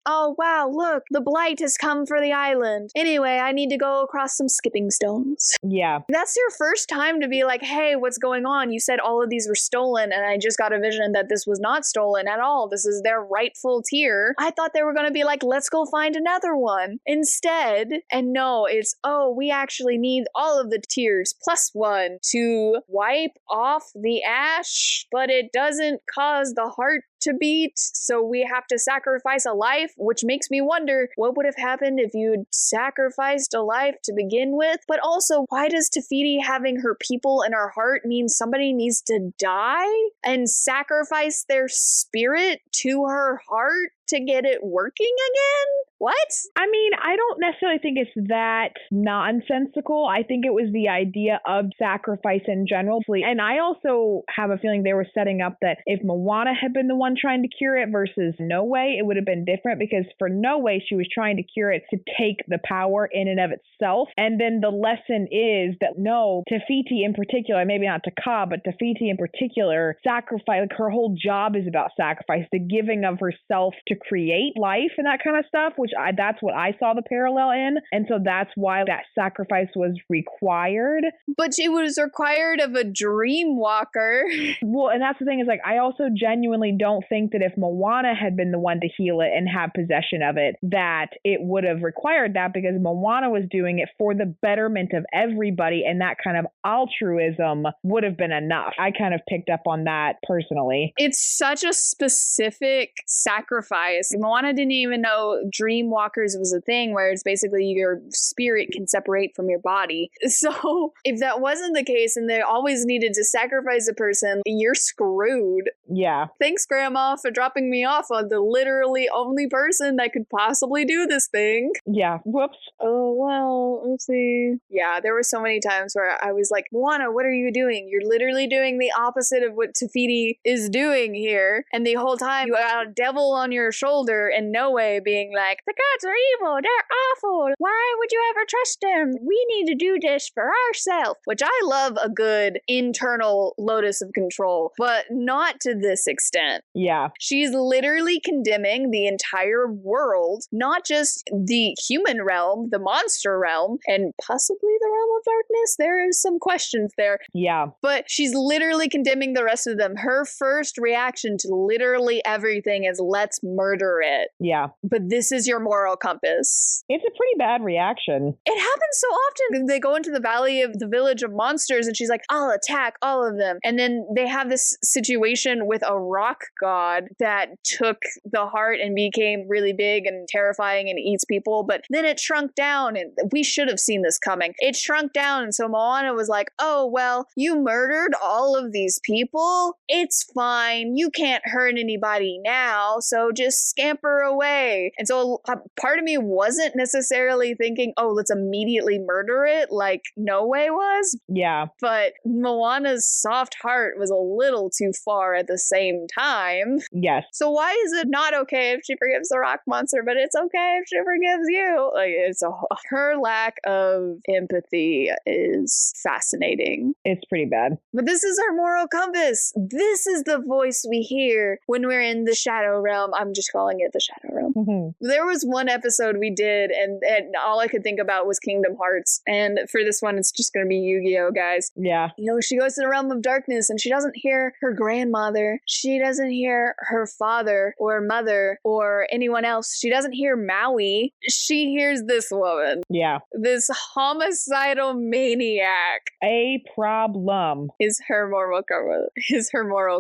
Oh, wow, look, the blight has come for the island. Anyway, I need to go across some skipping stones. Yeah. That's your first time to be like, hey, what's going on? You said all of these were stolen, and I just got a vision that this was not stolen at all. This is their rightful tier. I thought they were going to be like, let's go find another one instead. And no, it's, oh, we actually need all of the tiers plus one to wipe off the ash, but it doesn't cause the heart to beat, so we have to sacrifice a life, which makes me wonder what would have happened if you'd sacrificed a life to begin with. But also, why does Te Fiti having her people in her heart mean somebody needs to die and sacrifice their spirit to her heart to get it working again? What? I mean, I don't necessarily think it's that nonsensical. I think it was the idea of sacrifice in general. And I also have a feeling they were setting up that if Moana had been the one trying to cure it versus No Way, it would have been different, because for No Way, she was trying to cure it to take the power in and of itself. And then the lesson is that no, Tafiti in particular, maybe not Taka, but Tafiti in particular, sacrifice, like her whole job is about sacrifice, the giving of herself to create life and that kind of stuff, which that's what I saw the parallel in. And so that's why that sacrifice was required. But it was required of a dream walker. Well, and that's the thing is, like, I also genuinely don't think that if Moana had been the one to heal it and have possession of it, that it would have required that, because Moana was doing it for the betterment of everybody, and that kind of altruism would have been enough. I kind of picked up on that personally. It's such a specific sacrifice. Moana didn't even know dream walkers was a thing, where it's basically your spirit can separate from your body. So if that wasn't the case and they always needed to sacrifice a person, you're screwed. Yeah. Thanks, Grandma, for dropping me off on the literally only person that could possibly do this thing. Yeah. Whoops. Oh, well, oopsie. Yeah, there were so many times where I was like, Moana, what are you doing? You're literally doing the opposite of what Tafiti is doing here. And the whole time you got a devil on your shoulder and No Way being like, the gods are evil, they're awful. Why would you ever trust them? We need to do this for ourselves. Which I love a good internal locus of control, but not to this extent. Yeah. She's literally condemning the entire world, not just the human realm, the monster realm, and possibly the realm of darkness. There is some questions there. Yeah. But she's literally condemning the rest of them. Her first reaction to literally everything is, let's murder it. Yeah. But this is your moral compass. It's a pretty bad reaction. It happens so often. They go into the valley of the village of monsters and she's like, I'll attack all of them. And then they have this situation with a rock god that took the heart and became really big and terrifying and eats people. But then it shrunk down, and we should have seen this coming. It shrunk down. And so Moana was like, oh, well, you murdered all of these people. It's fine. You can't hurt anybody now. So just scamper away. And so part of me wasn't necessarily thinking, oh, let's immediately murder it like No Way was. Yeah. But Moana's soft heart was a little too far at the same time. Yes. So why is it not okay if she forgives the rock monster, but it's okay if she forgives you? Like, her lack of empathy is fascinating. It's pretty bad. But this is our moral compass. This is the voice we hear when we're in the shadow realm. I'm just calling it the shadow realm. Mm-hmm. There was one episode we did, and all I could think about was Kingdom Hearts. And for this one, it's just going to be Yu-Gi-Oh, guys. Yeah. You know, she goes to the realm of darkness and she doesn't hear her grandmother. She doesn't hear her father or mother or anyone else. She doesn't hear Maui. She hears this woman. Yeah. This homicidal maniac. A problem. Is her moral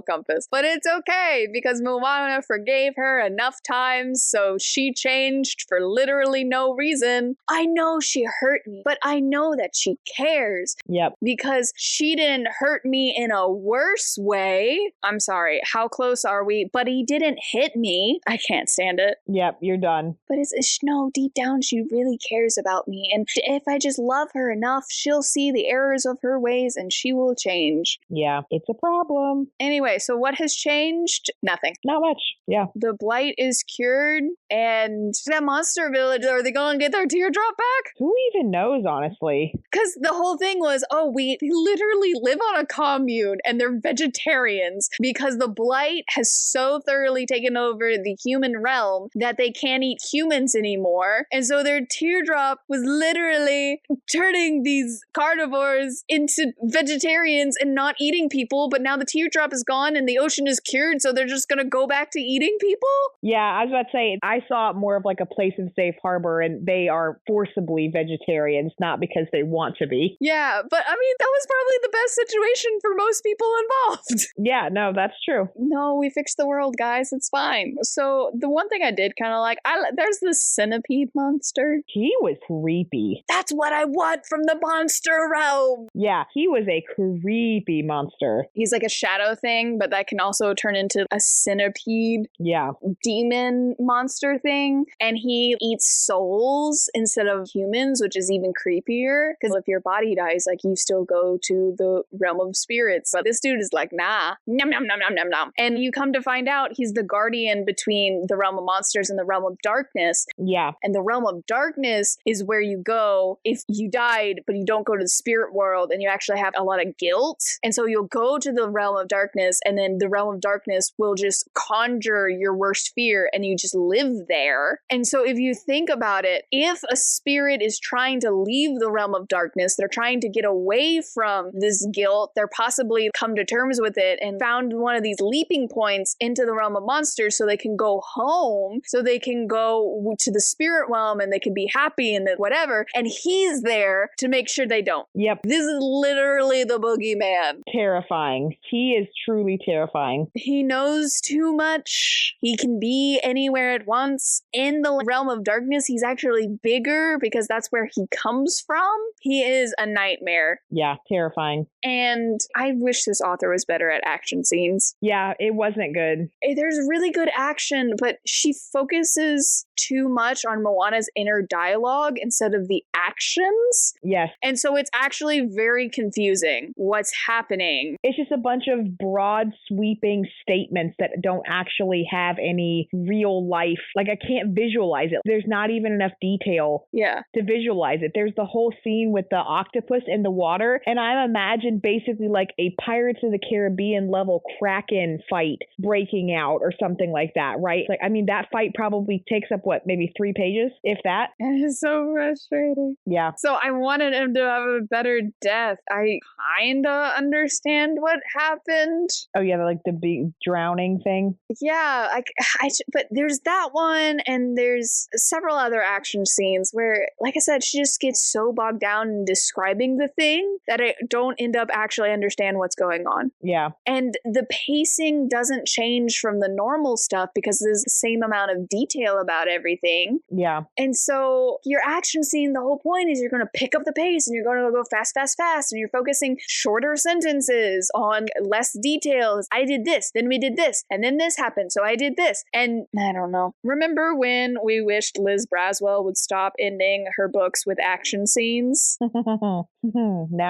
compass. But it's okay because Moana forgave her enough times, so she changed for literally no reason. I know she hurt me, but I know that she cares. Yep. Because she didn't hurt me in a worse way. I'm sorry, how close are we? But he didn't hit me. I can't stand it. Yep, you're done. But no, deep down she really cares about me. And if I just love her enough, she'll see the errors of her ways and she will change. Yeah, it's a problem. Anyway, so what has changed? Nothing. Not much. Yeah. The blight is cured, and that monster village, are they going to get their teardrop back? Who even knows, honestly? Because the whole thing was, we literally live on a commune and they're vegetarians because the blight has so thoroughly taken over the human realm that they can't eat humans anymore. And so their teardrop was literally turning these carnivores into vegetarians and not eating people. But now the teardrop is gone and the ocean is cured, so they're just going to go back to eating people? Yeah, I was about to say, I saw it more of like a place of safe harbor, and they are forcibly vegetarians, not because they want to be. Yeah, but I mean, that was probably the best situation for most people involved. Yeah, no, that's true. No, we fixed the world, guys. It's fine. So the one thing I did kind of like, there's this centipede monster. He was creepy. That's what I want from the monster realm. Yeah, he was a creepy monster. He's like a shadow thing, but that can also turn into a centipede. Yeah. Demon monster thing. and he eats souls instead of humans, which is even creepier, because if your body dies, like, you still go to the realm of spirits. But this dude is like, nah, nom nom nom nom nom nom. And you come to find out he's the guardian between the realm of monsters and the realm of darkness. Yeah. And the realm of darkness is where you go if you died, but you don't go to the spirit world and you actually have a lot of guilt. And so you'll go to the realm of darkness, and then the realm of darkness will just conjure your worst fear and you just live there. And so if you think about it, if a spirit is trying to leave the realm of darkness, they're trying to get away from this guilt, they're possibly come to terms with it and found one of these leaping points into the realm of monsters so they can go home, so they can go to the spirit realm and they can be happy and whatever. And he's there to make sure they don't. Yep. This is literally the boogeyman. Terrifying. He is truly terrifying. He knows too much. He can be anywhere at once. In the realm of darkness, he's actually bigger because that's where he comes from. He is a nightmare. Yeah, terrifying. And I wish this author was better at action scenes. Yeah, it wasn't good. There's really good action, but she focuses too much on Moana's inner dialogue instead of the actions. Yes. And so it's actually very confusing what's happening. It's just a bunch of broad, sweeping statements that don't actually have any real life. Like, I can't visualize it. There's not even enough detail to visualize it. There's the whole scene with the octopus in the water, and I imagine basically like a Pirates of the Caribbean level Kraken fight breaking out or something like that, right? Like, I mean, that fight probably takes up, what, maybe 3 pages, if that? It is so frustrating. Yeah. So I wanted him to have a better death. I kinda understand what happened. Oh, yeah, like the big drowning thing? Yeah, but there's that one, and there's several other action scenes where, like I said, she just gets so bogged down in describing the thing that I don't end up actually understand what's going on. Yeah. And the pacing doesn't change from the normal stuff because there's the same amount of detail about everything. Yeah. And so your action scene, the whole point is you're going to pick up the pace and you're going to go fast, fast, fast. And you're focusing shorter sentences on less details. I did this, then we did this, and then this happened, so I did this. And I don't know. Remember when we wished Liz Braswell would stop ending her books with action scenes? Now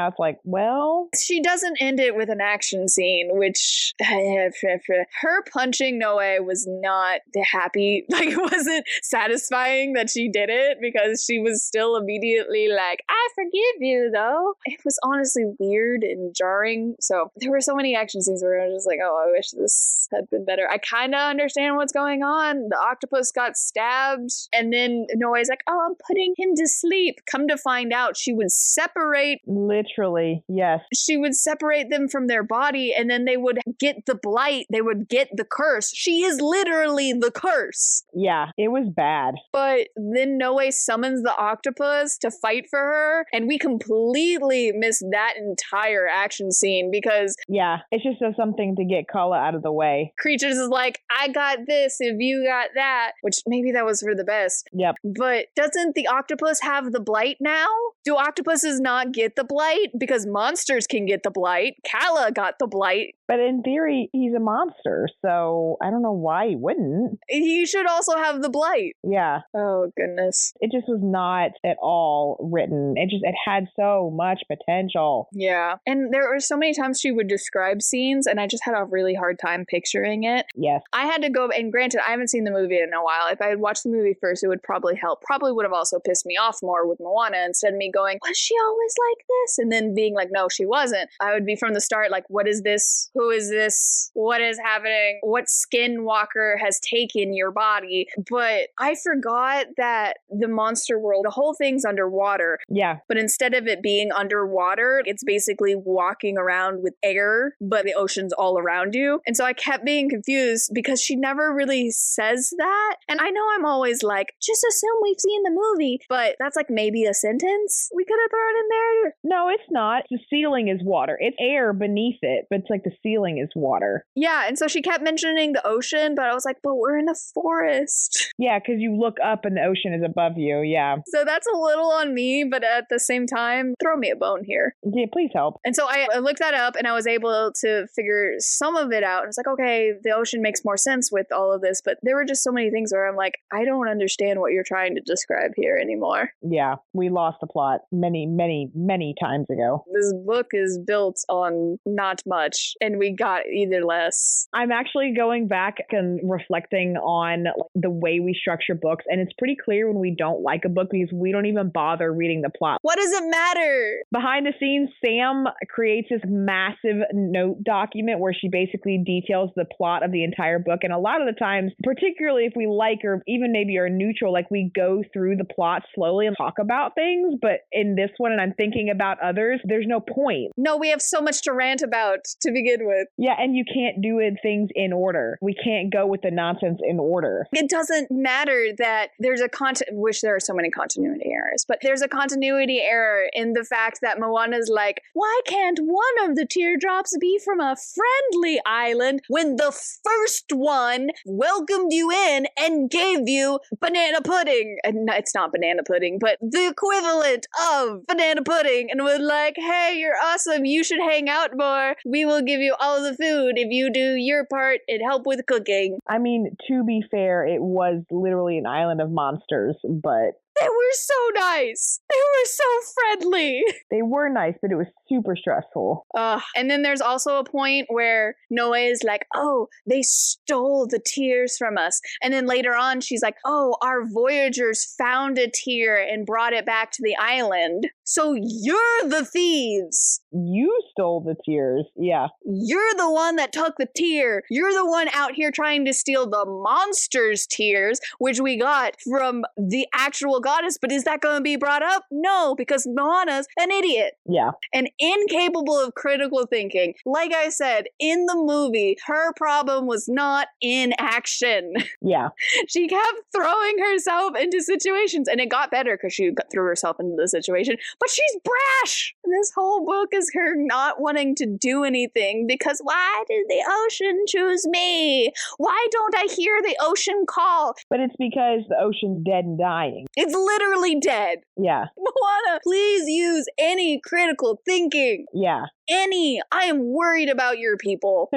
it's like, well... She doesn't end it with an action scene, which... her punching Noe was not happy. Like, it wasn't satisfying that she did it because she was still immediately like, I forgive you, though. It was honestly weird and jarring. So there were so many action scenes where I was just like, oh, I wish this had been better. I kind of understand what's going on. The octopus got stabbed, and then Noe's like, oh, I'm putting him to sleep. Come to find out, she would separate. Literally, yes. She would separate them from their body, and then they would get the blight. They would get the curse. She is literally the curse. Yeah, it was bad. But then Noe summons the octopus to fight for her, and we completely missed that entire action scene because... Yeah, it's just something to get Kala out of the way. Creatures is like, I got this if you got that, which maybe that was for the best. Yep. But doesn't the octopus have the blight now? Do octopuses not get the blight? Because monsters can get the blight. Kala got the blight. But in theory, he's a monster, so I don't know why he wouldn't. He should also have the blight. Yeah. Oh, goodness. It just was not at all written. It had so much potential. Yeah. And there were so many times she would describe scenes, and I just had a really hard time picturing it. Yes. I had to go, and granted, I haven't seen the movie in a while. If I had watched the movie first, it would probably help. Probably would have also pissed me off more with Moana instead of me going, was she always like this? And then being like, no, she wasn't. I would be from the start like, what is this? Who is this? What is happening? What skinwalker has taken your body? But I forgot that the monster world, the whole thing's underwater. Yeah. But instead of it being underwater, it's basically walking around with air, but the ocean's all around you. And so I kept being confused because she never really says that. And I know I'm always like, just assume we've seen the movie, but that's like maybe a sentence we could have thrown in there. No, it's not. The ceiling is water. It's air beneath it, but it's like the ceiling is water. Yeah, and so she kept mentioning the ocean, but I was like, but we're in a forest. Yeah, because you look up and the ocean is above you. Yeah. So that's a little on me, but at the same time, throw me a bone here. Yeah, please help. And so I looked that up and I was able to figure some of it out. And it's like, okay, the ocean makes more sense with all of this, but there were just so many things where I'm like, like, I don't understand what you're trying to describe here anymore. Yeah, we lost the plot many, many, many times ago. This book is built on not much, and we got either less. I'm actually going back and reflecting on the way we structure books, and it's pretty clear when we don't like a book because we don't even bother reading the plot. What does it matter? Behind the scenes, Sam creates this massive note document where she basically details the plot of the entire book, and a lot of the times, particularly if we like or even maybe are neutral, like we go through the plot slowly and talk about things, but in this one, and I'm thinking about others, there's no point. No, we have so much to rant about to begin with. Yeah, and you can't do things in order. We can't go with the nonsense in order. It doesn't matter that there's a which there are so many continuity errors, but there's a continuity error in the fact that Moana's like, why can't one of the teardrops be from a friendly island when the first one welcomed you in and gave you banana pudding? And no, it's not banana pudding, but the equivalent of banana pudding, and was like, hey, you're awesome, you should hang out more, we will give you all the food if you do your part and help with cooking. I mean, to be fair, it was literally an island of monsters, but they were so nice. They were so friendly. They were nice, but it was super stressful. And then there's also a point where Noe is like, oh, they stole the tears from us. And then later on, she's like, oh, our voyagers found a tear and brought it back to the island. So you're the thieves. You stole the tears. Yeah. You're the one that took the tear. You're the one out here trying to steal the monster's tears, which we got from the actual goddess. But is that going to be brought up? No, because Moana's an idiot. Yeah. And incapable of critical thinking. Like I said, in the movie, her problem was not in action. Yeah. She kept throwing herself into situations, and it got better because she threw herself into the situation, but she's brash. And this whole book is her not wanting to do anything because why did the ocean choose me? Why don't I hear the ocean call? But it's because the ocean's dead and dying. It's literally dead. Yeah. Moana, please use any critical thinking. Yeah. Any. I am worried about your people.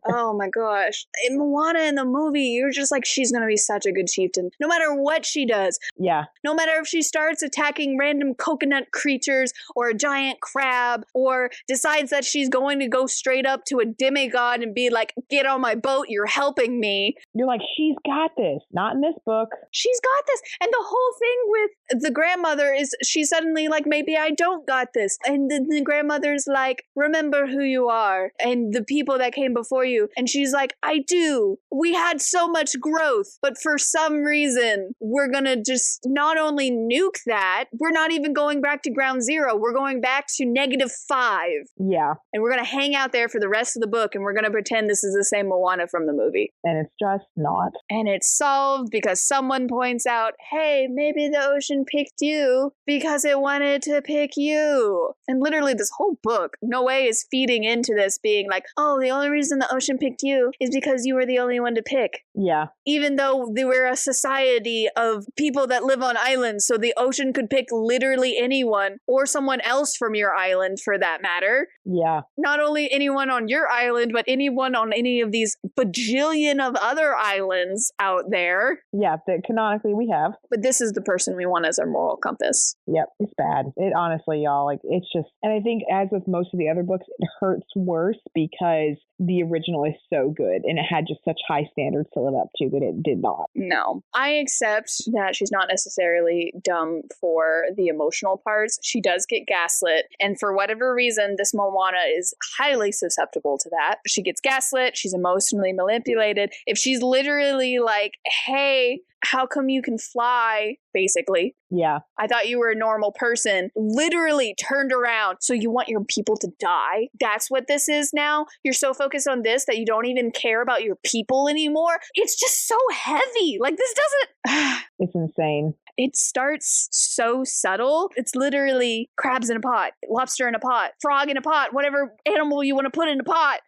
Oh my gosh. In Moana in the movie, you're just like, she's going to be such a good chieftain. No matter what she does. Yeah. No matter if she starts attacking random coconut creatures or a giant crab or decides that she's going to go straight up to a demigod and be like, get on my boat, you're helping me. You're like, she's got this. Not in this book. She's got this. And the whole thing with the grandmother is she's suddenly like, maybe I don't got this. And then the grandmother's like, remember who you are and the people that came before you. And she's like, I do. We had so much growth, but for some reason, we're gonna just not only nuke that, we're not even going back to ground zero. We're going back to -5. Yeah. And we're gonna hang out there for the rest of the book and we're gonna pretend this is the same Moana from the movie. And it's just not. And it's solved because someone points out, hey, maybe the ocean picked you because it wanted to pick you. And literally this whole book, no way is feeding into this being like, oh, the only reason the ocean picked you is because you were the only one to pick. Yeah. Even though they were a society of people that live on islands, so the ocean could pick literally anyone or someone else from your island for that matter. Yeah. Not only anyone on your island, but anyone on any of these bajillion of other islands out there. Yeah, that canonically we have. But this is the person we want as our moral compass. Yep, it's bad. It honestly, y'all, like, it's just, and I think as with most of the other books, it hurts worse because the original is so good and it had just such high standards to live up to that it did not. No. I accept that she's not necessarily dumb for the emotional parts. She does get gaslit, and for whatever reason, this Moana is highly susceptible to that. She gets gaslit, she's emotionally manipulated. If she's literally like, hey, how come you can fly, basically? Yeah. I thought you were a normal person. Literally turned around. So you want your people to die? That's what this is now? You're so focused on this that you don't even care about your people anymore? It's just so heavy. Like, this doesn't... It's insane. It starts so subtle. It's literally crabs in a pot, lobster in a pot, frog in a pot, whatever animal you want to put in a pot.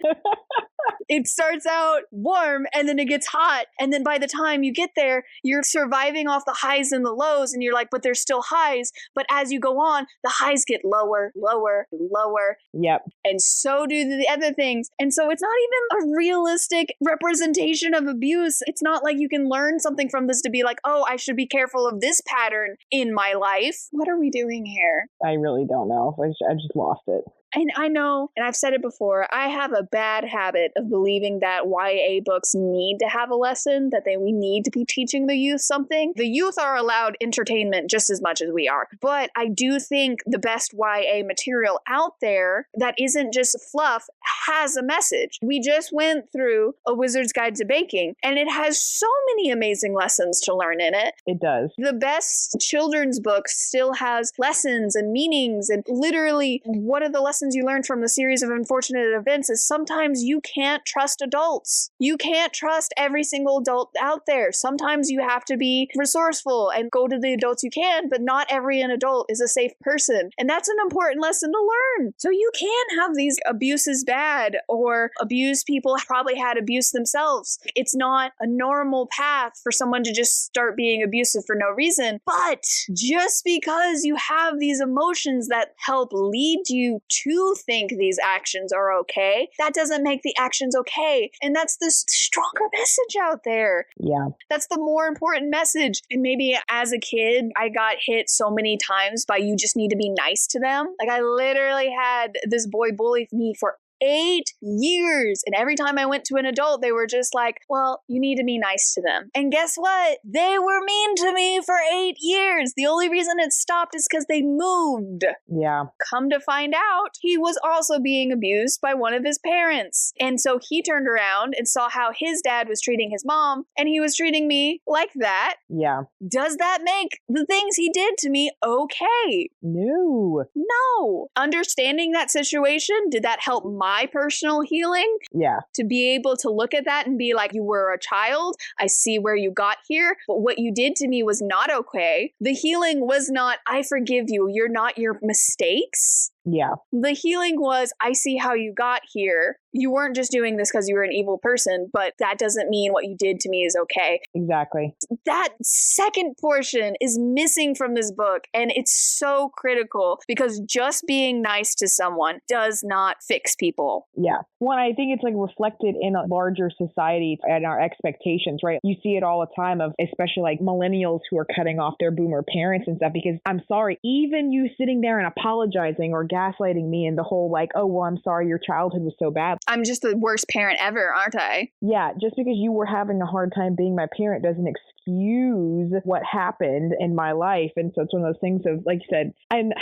It starts out warm and then it gets hot. And then by the time you get there, you're surviving off the highs and the lows. And you're like, but there's still highs. But as you go on, the highs get lower, lower, lower. Yep. And so do the other things. And so it's not even a realistic representation of abuse. It's not like you can learn something from this to be like, oh, I should be careful of this pattern in my life. What are we doing here? I really don't know. I just lost it. And I know, and I've said it before, I have a bad habit of believing that YA books need to have a lesson, that we need to be teaching the youth something. The youth are allowed entertainment just as much as we are. But I do think the best YA material out there that isn't just fluff has a message. We just went through A Wizard's Guide to Baking, and it has so many amazing lessons to learn in it. It does. The best children's book still has lessons and meanings, and literally, what are the lessons you learn from the series of unfortunate events is sometimes you can't trust adults. You can't trust every single adult out there. Sometimes you have to be resourceful and go to the adults you can, but not every adult is a safe person. And that's an important lesson to learn. So you can have these abuses bad, or abused people probably had abuse themselves. It's not a normal path for someone to just start being abusive for no reason. But just because you have these emotions that help lead you to think these actions are okay, that doesn't make the actions okay. And that's the stronger message out there. Yeah. That's the more important message. And maybe as a kid, I got hit so many times by you just need to be nice to them. Like I literally had this boy bully me for 8 years. And every time I went to an adult, they were just like, well, you need to be nice to them. And guess what? They were mean to me for 8 years. The only reason it stopped is because they moved. Yeah. Come to find out, he was also being abused by one of his parents. And so he turned around and saw how his dad was treating his mom, and he was treating me like that. Yeah. Does that make the things he did to me okay? No. No. Understanding that situation, did that help my personal healing? Yeah. To be able to look at that and be like, you were a child. I see where you got here, but what you did to me was not okay. The healing was not, I forgive you. You're not your mistakes. Yeah. The healing was, I see how you got here. You weren't just doing this because you were an evil person, but that doesn't mean what you did to me is okay. Exactly. That second portion is missing from this book, and it's so critical because just being nice to someone does not fix people. Yeah. One, I think it's like reflected in a larger society and our expectations, right? You see it all the time of especially like millennials who are cutting off their boomer parents and stuff because I'm sorry, even you sitting there and apologizing or gaslighting me and the whole like, oh, well, I'm sorry your childhood was so bad. I'm just the worst parent ever, aren't I? Yeah, just because you were having a hard time being my parent doesn't excuse what happened in my life. And so it's one of those things of, like you said, and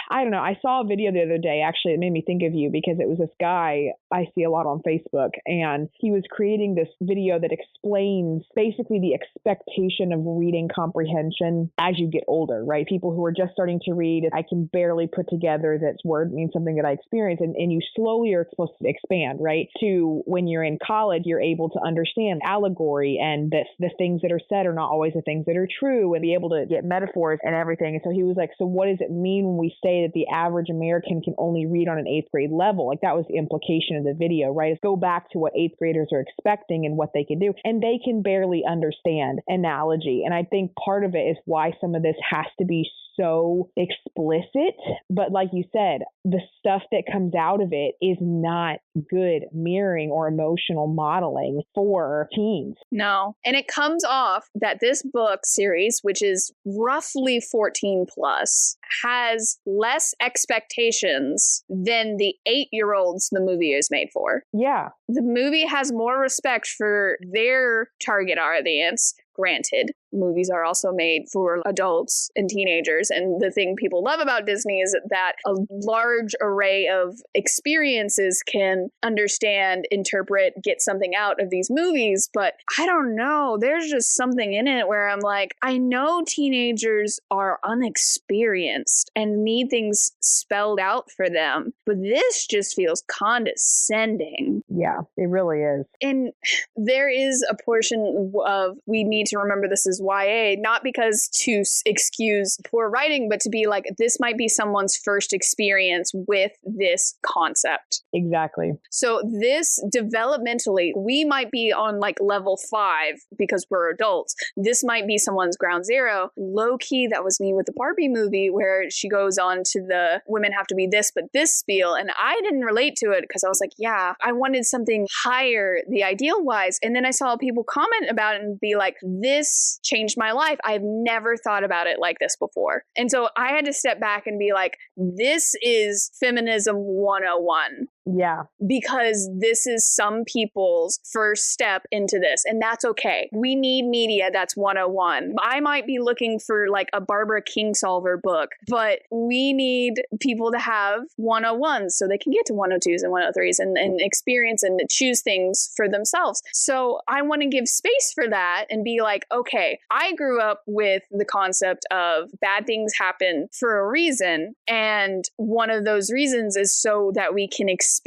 I don't know, I saw a video the other day, actually, it made me think of you because it was this guy I see a lot on Facebook, and he was creating this video that explains basically the expectation of reading comprehension as you get older, right? People who are just starting to read, I can barely put together that word means something that I experienced, and you slowly are supposed to expand, right? To when you're in college, you're able to understand allegory and the things that are said are not always the things that are true, and be able to get metaphors and everything. And so he was like, so what does it mean when we say that the average American can only read on an 8th grade level? Like that was the implication of the video, right? Go back to what 8th graders are expecting and what they can do. And they can barely understand analogy. And I think part of it is why some of this has to be so explicit. But like you said, the stuff that comes out of it is not good mirroring or emotional modeling for teens. No. And it comes off that this book series, which is roughly 14 plus, has less expectations than the 8-year-olds the movie is made for. Yeah. The movie has more respect for their target audience. Granted, movies are also made for adults and teenagers. And the thing people love about Disney is that a large array of experiences can understand, interpret, get something out of these movies. But I don't know. There's just something in it where I'm like, I know teenagers are unexperienced and need things spelled out for them. But this just feels condescending. Yeah, it really is. And there is a portion of, we need to remember this is YA, not because to excuse poor writing, but to be like, this might be someone's first experience with this concept. Exactly. So this developmentally, we might be on like level 5 because we're adults. This might be someone's ground zero. Low key, that was me with the Barbie movie where she goes on to the women have to be this, but this spiel. And I didn't relate to it because I was like, yeah, I wanted something higher, the ideal wise. And then I saw people comment about it and be like, this changed my life. I've never thought about it like this before. And so I had to step back and be like, this is feminism 101. Yeah. Because this is some people's first step into this, and that's okay. We need media that's 101. I might be looking for like a Barbara Kingsolver book, but we need people to have 101s so they can get to 102s and 103s and experience and choose things for themselves. So I want to give space for that and be like, okay, I grew up with the concept of bad things happen for a reason, and one of those reasons is so that we can experience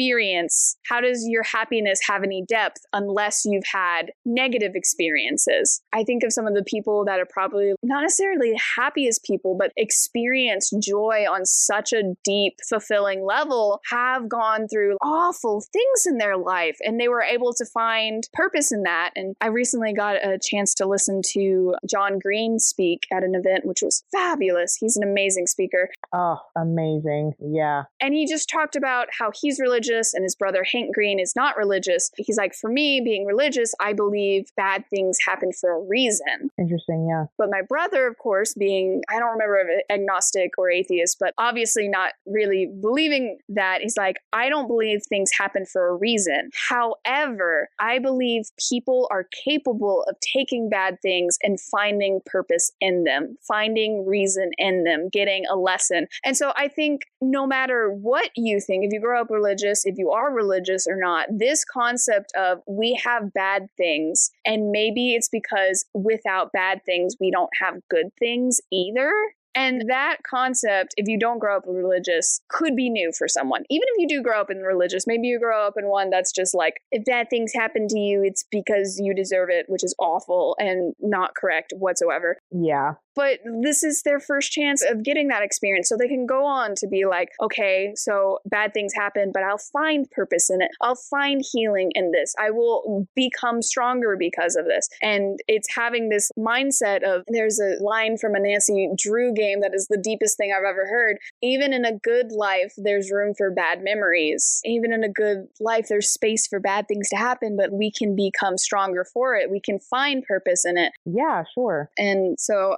how does your happiness have any depth unless you've had negative experiences. I think of some of the people that are probably not necessarily the happiest people, but experience joy on such a deep, fulfilling level, have gone through awful things in their life, and they were able to find purpose in that. And I recently got a chance to listen to John Green speak at an event, which was fabulous. He's an amazing speaker. Oh, amazing. Yeah. And he just talked about how he's religious and his brother Hank Green is not religious. He's like, for me, being religious, I believe bad things happen for a reason. Interesting, yeah. But my brother, of course, being, I don't remember if agnostic or atheist, but obviously not really believing that, he's like, I don't believe things happen for a reason. However, I believe people are capable of taking bad things and finding purpose in them, finding reason in them, getting a lesson. And so I think no matter what you think, if you grow up religious, if you are religious or not, this concept of we have bad things, and maybe it's because without bad things, we don't have good things either. And that concept, if you don't grow up religious, could be new for someone. Even if you do grow up in religious, maybe you grow up in one that's just like, if bad things happen to you, it's because you deserve it, which is awful and not correct whatsoever. Yeah. But this is their first chance of getting that experience. So they can go on to be like, okay, so bad things happen, but I'll find purpose in it. I'll find healing in this. I will become stronger because of this. And it's having this mindset of, there's a line from a Nancy Drew game that is the deepest thing I've ever heard. Even in a good life, there's room for bad memories. Even in a good life, there's space for bad things to happen, but we can become stronger for it. We can find purpose in it. Yeah, sure. And so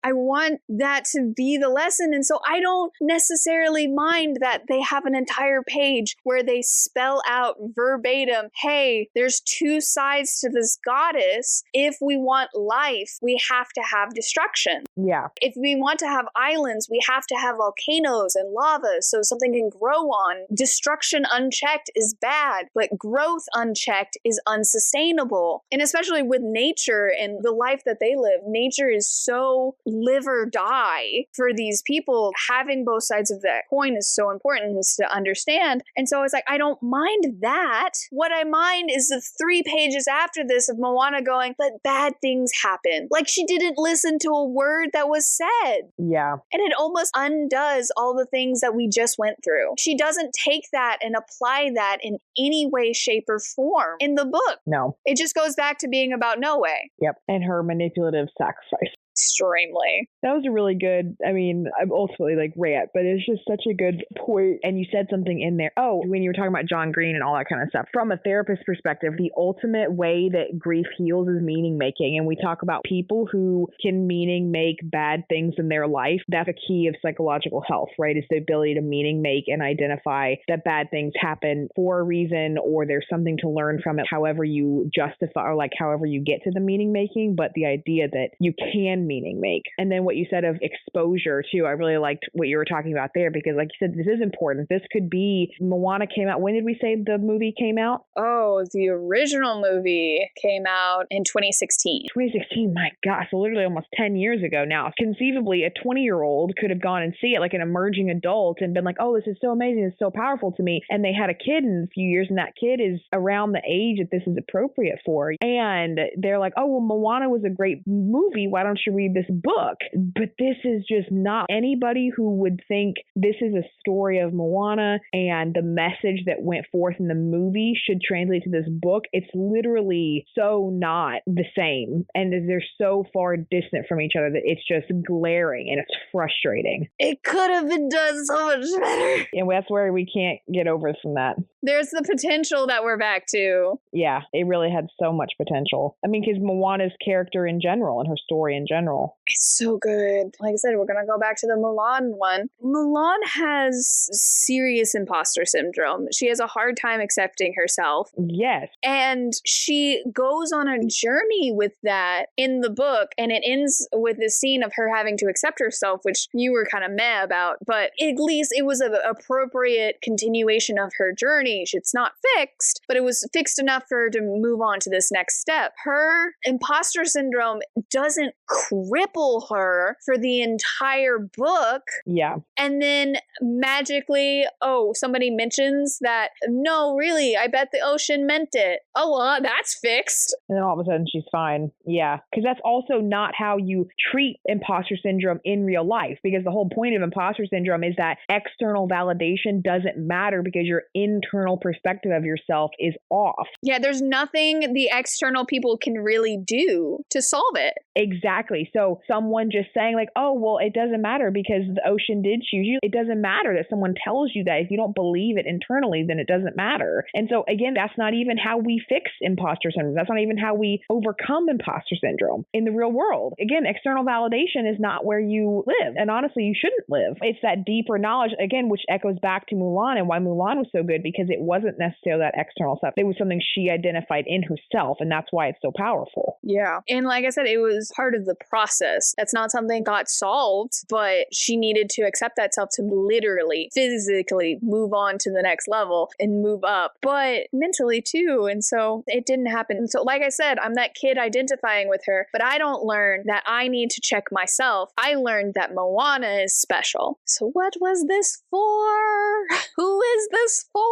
I want that to be the lesson. And so I don't necessarily mind that they have an entire page where they spell out verbatim, hey, there's two sides to this goddess. If we want life, we have to have destruction. Yeah. If we want to have islands, we have to have volcanoes and lava so something can grow on. Destruction unchecked is bad, but growth unchecked is unsustainable. And especially with nature and the life that they live, nature is so live or die for these people. Having both sides of that coin is so important to understand. And so it's like, I don't mind that. What I mind is the 3 pages after this of Moana going, but bad things happen. Like she didn't listen to a word that was said. Yeah. And it almost undoes all the things that we just went through. She doesn't take that and apply that in any way, shape, or form in the book. No. It just goes back to being about no way. Yep. And her manipulative sacrifice. Extremely. That was a really good, I'm ultimately like rant, but it's just such a good point. And you said something in there. Oh, when you were talking about John Green and all that kind of stuff. From a therapist perspective, the ultimate way that grief heals is meaning making. And we talk about people who can meaning make bad things in their life. That's a key of psychological health, right? Is the ability to meaning make and identify that bad things happen for a reason, or there's something to learn from it, however you justify or like however you get to the meaning making. But the idea that you can can meaning make. And then what you said of exposure too, I really liked what you were talking about there, because like you said, this is important. This could be, Moana came out, when did we say the movie came out? Oh, the original movie came out in 2016. 2016, my gosh, so literally almost 10 years ago now. Conceivably, a 20-year-old could have gone and see it, like an emerging adult, and been like, oh, this is so amazing, it's so powerful to me. And they had a kid in a few years, and that kid is around the age that this is appropriate for. And they're like, oh, well, Moana was a great movie, why don't you read this book? But this is just not, anybody who would think this is a story of Moana and the message that went forth in the movie should translate to this book, it's literally so not the same. And they're so far distant from each other that it's just glaring and it's frustrating. It could have been done so much better. And that's where we can't get over from that. There's the potential that we're back to. Yeah, it really had so much potential. I mean, because Moana's character in general and her story in general. It's so good. Like I said, we're going to go back to the Mulan one. Mulan has serious imposter syndrome. She has a hard time accepting herself. Yes. And she goes on a journey with that in the book, and it ends with this scene of her having to accept herself, which you were kind of meh about, but at least it was an appropriate continuation of her journey. It's not fixed, but it was fixed enough for her to move on to this next step. Her imposter syndrome doesn't cripple her for the entire book. Yeah. And then magically, somebody mentions that, no, really, I bet the ocean meant it. Oh, well, that's fixed. And then all of a sudden she's fine. Yeah. Because that's also not how you treat imposter syndrome in real life. Because the whole point of imposter syndrome is that external validation doesn't matter because your internal perspective of yourself is off. Yeah, there's nothing the external people can really do to solve it. Exactly. So someone just saying like, oh, well, it doesn't matter because the ocean did choose you. It doesn't matter that someone tells you that. If you don't believe it internally, then it doesn't matter. And so again, that's not even how we fix imposter syndrome. That's not even how we overcome imposter syndrome in the real world. Again, external validation is not where you live. And honestly, you shouldn't live. It's that deeper knowledge, again, which echoes back to Mulan and why Mulan was so good, because it wasn't necessarily that external stuff. It was something she identified in herself. And that's why it's so powerful. Yeah. And like I said, it was part of the process. That's not something that got solved, but she needed to accept that self to literally, physically move on to the next level and move up, but mentally too. And so it didn't happen. So like I said, I'm that kid identifying with her, but I don't learn that I need to check myself. I learned that Moana is special. So what was this for? Who is this for?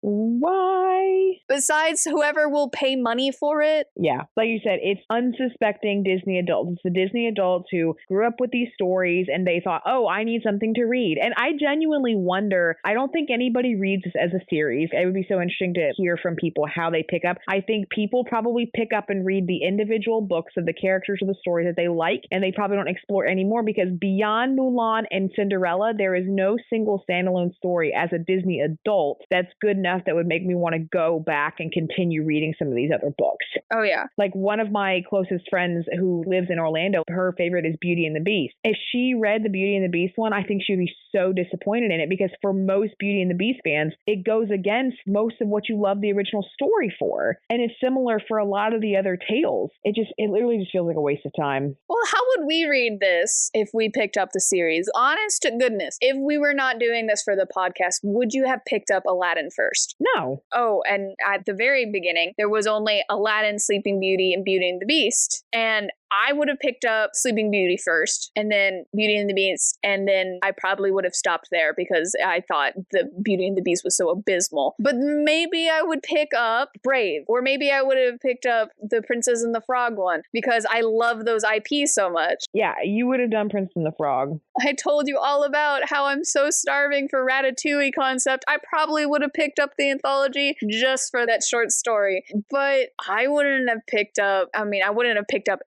Why? Besides whoever will pay money for it? Yeah. Like you said, it's unsuspecting Disney adults. It's the Disney adults who grew up with these stories and they thought, oh, I need something to read. And I genuinely wonder, I don't think anybody reads this as a series. It would be so interesting to hear from people how they pick up. I think people probably pick up and read the individual books of the characters of the story that they like, and they probably don't explore anymore because beyond Mulan and Cinderella, there is no single standalone story as a Disney adult that's good enough that would make me want to go back and continue reading some of these other books. Oh, yeah. Like one of my closest friends who lives in Orlando, her favorite is Beauty and the Beast. If she read the Beauty and the Beast one, I think she would be so disappointed in it because for most Beauty and the Beast fans, it goes against most of what you love the original story for. And it's similar for a lot of the other tales. It literally just feels like a waste of time. Well, how would we read this if we picked up the series? Honest to goodness, if we were not doing this for the podcast, would you have picked up Aladdin first? No. Oh, and at the very beginning, there was only Aladdin, Sleeping Beauty, and Beauty and the Beast. And I would have picked up Sleeping Beauty first, and then Beauty and the Beast, and then I probably would have stopped there because I thought the Beauty and the Beast was so abysmal. But maybe I would pick up Brave, or maybe I would have picked up the Princess and the Frog one because I love those IPs so much. Yeah, you would have done Princess and the Frog. I told you all about how I'm so starving for Ratatouille concept. I probably would have picked up the anthology just for that short story, but I wouldn't have picked up